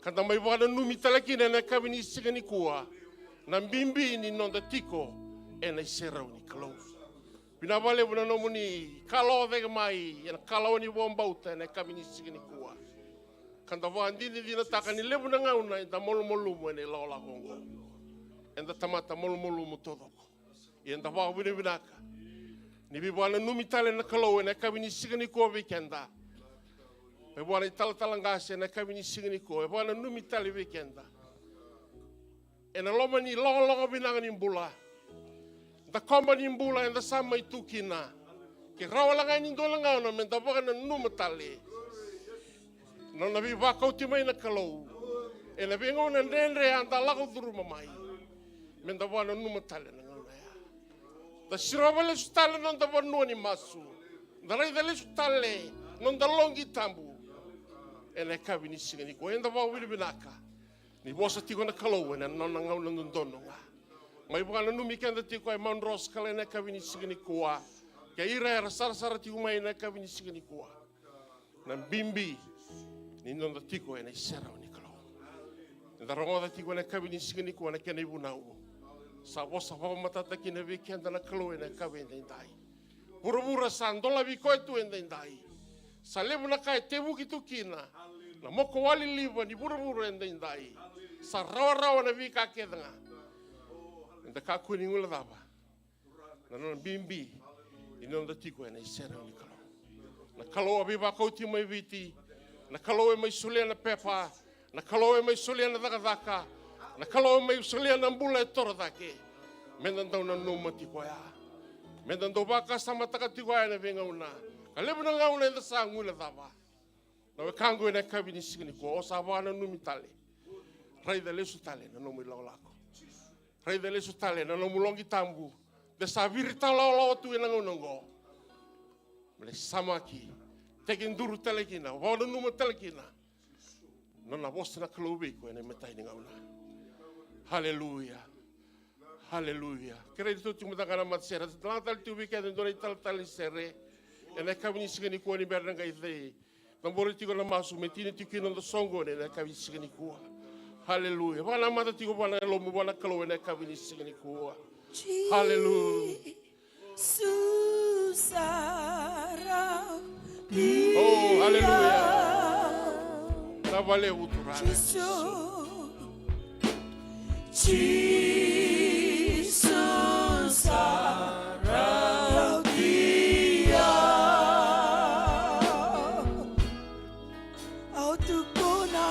Kanda mai wada numi talakina na kabini sikini kuwa. Na mbimbi ni nonda tiko na iserau ni kalo. Binabale buna nomuni kalo vega mai na kalo ni bombauta na kabini sikini kuwa. Kanda wandini dina taka ni lebu na ngau na ita molu molu mo ne lola hongo. Enda tamata molu molu mo todoko. Enda wa bune binaka. Ni bibwana numi tale na kalo na kabini sikini kuwa weekenda. Bibwana itala talangase na kabini sikini kuwa. Bibwana numi tale weekenda. Ena loma ni longo binanga ni mbula. Da komba ni mbula enda sama itukina. Ke rawalanga ni ndolanga na menda bwana numi tale. No na bi waka utimai na kalau. E na bingo na ndendre anda lako duru mamai. Menda wana numa tale na ngana ya. Da sirobale sutale non da wanu ni masu. Da raidale sutale non da longi tambu. E na kabini sigani ko enda wa wili binaka. Ni bosa tiko na kalau na non na ngau na ndono nga. Mai wana numi kenda tiko ai Mount Ross kale na kabini sigani ko. Ke ira era sara tiko mai na kabini sigani ko. Na bimbi ni nonda tiko na isera ni kalo. Na rongoda tiko na kabini sigani ko na kena ibuna u. Sa bosa fa matata kina weekend na kalo na kabini ndai. Pura sandola vi ko tu ndai. Sa lebu na kai tebu kitu kina. Na moko wali liva ni pura ndai. Sa rawa na vi ka kedanga. Nda ka kuni ngula daba. Na non bimbi ni nonda tiko na isera ni kalo. Na kalo abi ba ko ti mai viti. Na kalo mai sulia na pepa, na kalo mai sulia na daka, na kalo mai sulia na mbula e toro dake. Mendan dau na numa tiko ya. Mendan dau baka sama taka tiko ya na venga una. Kalebu na ngauna enda sa ngula dava. Na wekango na kabini sigini ko osa wana numi tale. Rai da lesu tale na nomu lolako. Rai da lesu tale na nomu longi tambu. De sa virita lolo tu na ngongo. Mele samaki. Tekin duru telekina, wala numa telekina. Nona bosta na kalobe ko ene metai ni ngauna. Hallelujah. Hallelujah. Kredito tu mata kana mat sera. Tlang tal tu weekend do tal tal sere. Ene kabini sigani ko ni berna ga ide. Tambori tiko na masu metini tiko no songo ene kabini sigani ko. Hallelujah. Wala mata tiko wala lomu wala kalo ene kabini sigani ko. Hallelujah. Susara. Oh, hallelujah. Navale uturana. Jesus, Rauca. Autukuna.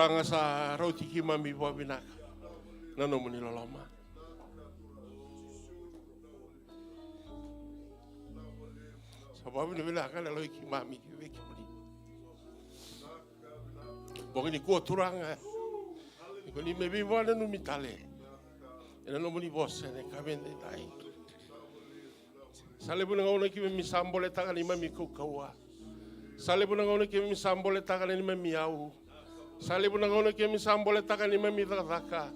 turanga sa rauti ki mami wa binaka. Nano muni loloma. Sa wa binaka na loi ki mami ki weki muni. Bogi ni kua turanga. Ko ni me bi wana no mitale. Ena no muni bosse ne kavende dai. Sale buna ngona ki me sambole taka ni mami ko kawa. Sale buna ngona ki me sambole taka ni mami au. Sale buna ngona ki me sambole taka ni mami daka.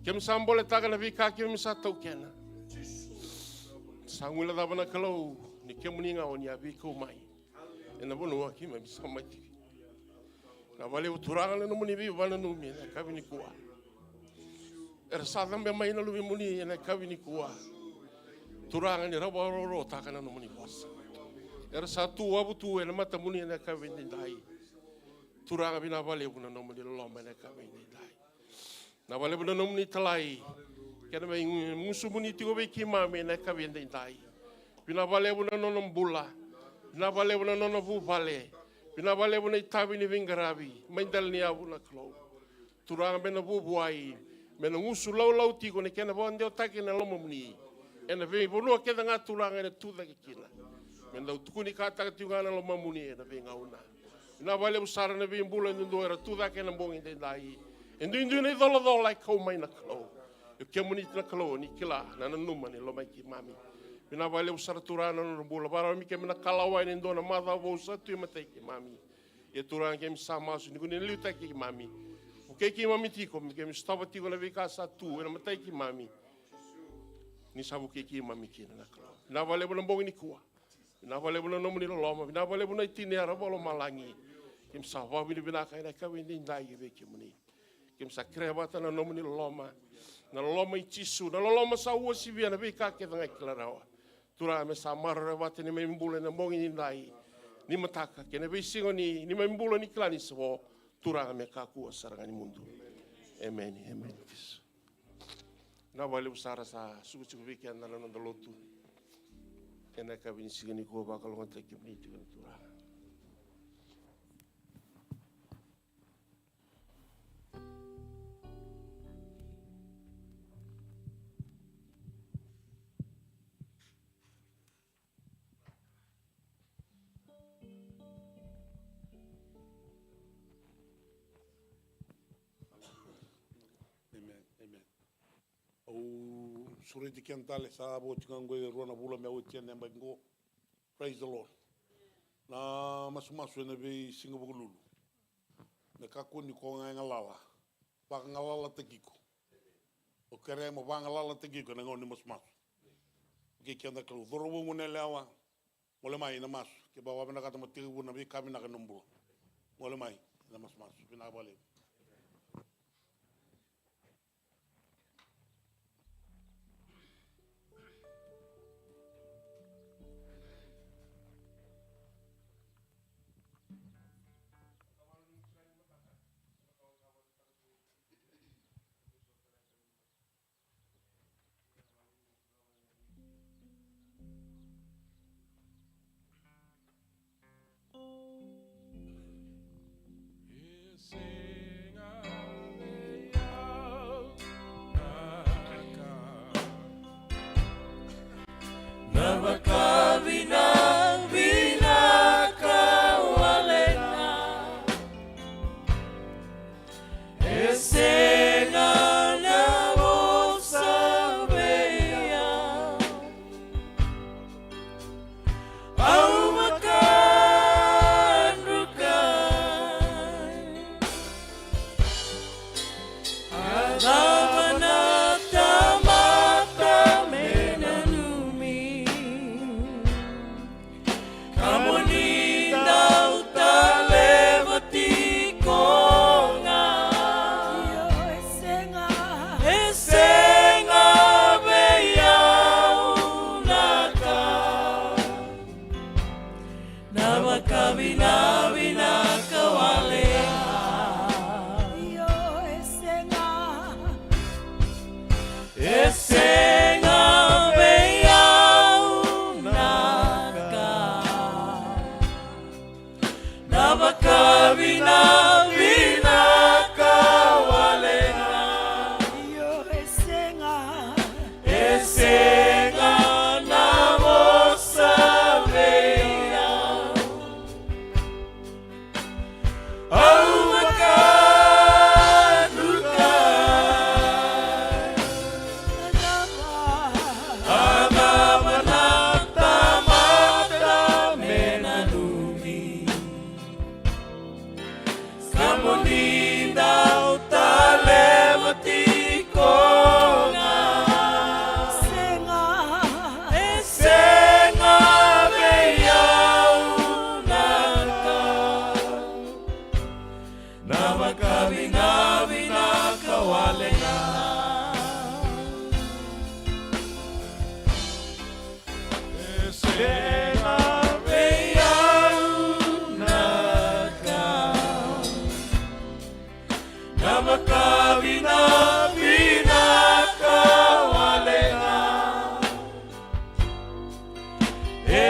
Ki me sambole taka na vika ki me sa tokena. Sangula da bana kalau ni ke muni ngoni abi ko mai. Ena buna wa ki me samati. Na vale uturanga no muni vi vana no mi na kavini kuwa. Era sadam be mai na lu muni na kavini kuwa. Turanga ni raba ro takana no muni boss. Era satu abu tu na mata muni na kavini dai. Turanga bina vale una no muni loma na kavini dai. Na vale una no muni talai. Kena me musu muni tigo be kima me na kavini dai. Bina vale una no mbula. Bina vale una no vu vale. Bina vale bona itabi ni vingaravi, maindal ni avu na klo. Turanga bena bubuai, mena ngusu lau tiko ne kena bonde o taki na lomo mni. Ena vei bonua keda ngā turanga ena tūda ki kina. Mena utukuni kātaka tiunga na lomo muni ena vei ngauna. Bina vale usara na vei mbula nundu era tūda kena mbongi te ndai. Endu nei dolo lai kau mai na klo. Yo kia muni tina klo ni kila na numa ni lomai ki mami. Bina vale usara turana no bula bara mi ke mina kalawai ni ndona madha vo usatu i matai ki mami. E turana ke mi sa masu ni kuni liuta ki mami. Uke ki mami tiko mi ke mi stava tiko na vika sa tu e na matai ki mami. Ni sabu ke ki mami ki na kala. Bina vale bona bongi ni kua. Bina vale bona nomu ni loma. Bina vale bona itine ara bolo malangi. Ke mi sa wawi ni bina kai na kawi ni ndai ke veki muni. Ke mi sa krea bata na nomu ni loma. Na loma i tisu. Na loma sa ua si via na vika ke ngai kila rawa. Tura me sa marara wate ni me mbula na mongi ni nai. Ni mataka ke ne visingo ni me mbula ni klani sawo. Tura me kakua saranga ni mundu. Amen, amen. Na wale usara sa suku viki andala no lotu. Ena ka vini sigani ko ba kalonga te ki ni tura. Suri di kiantale sa bo tingango e rona bula me otia ne mbango. Praise the Lord. Na masu na be singo bululu. Me kako ni ko nga ngalala. Pa ngalala tekiko. O kere mo ba ngalala tekiko na ngoni masu. Ke kianda kalo doro mo ne lawa. Mole mai na masu. Ke ba wa na kata mo tigu na be kami na kanombo. Mole mai na masu. Bina bale. Navakavina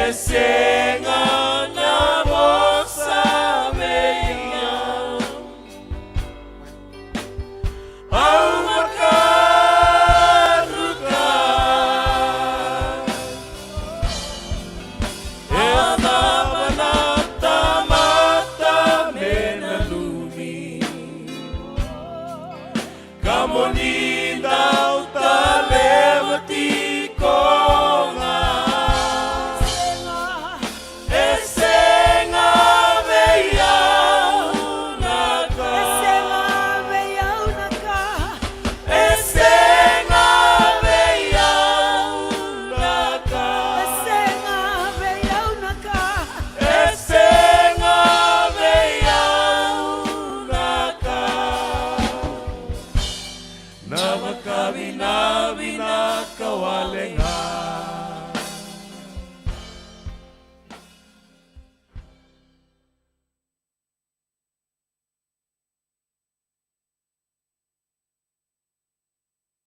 Ese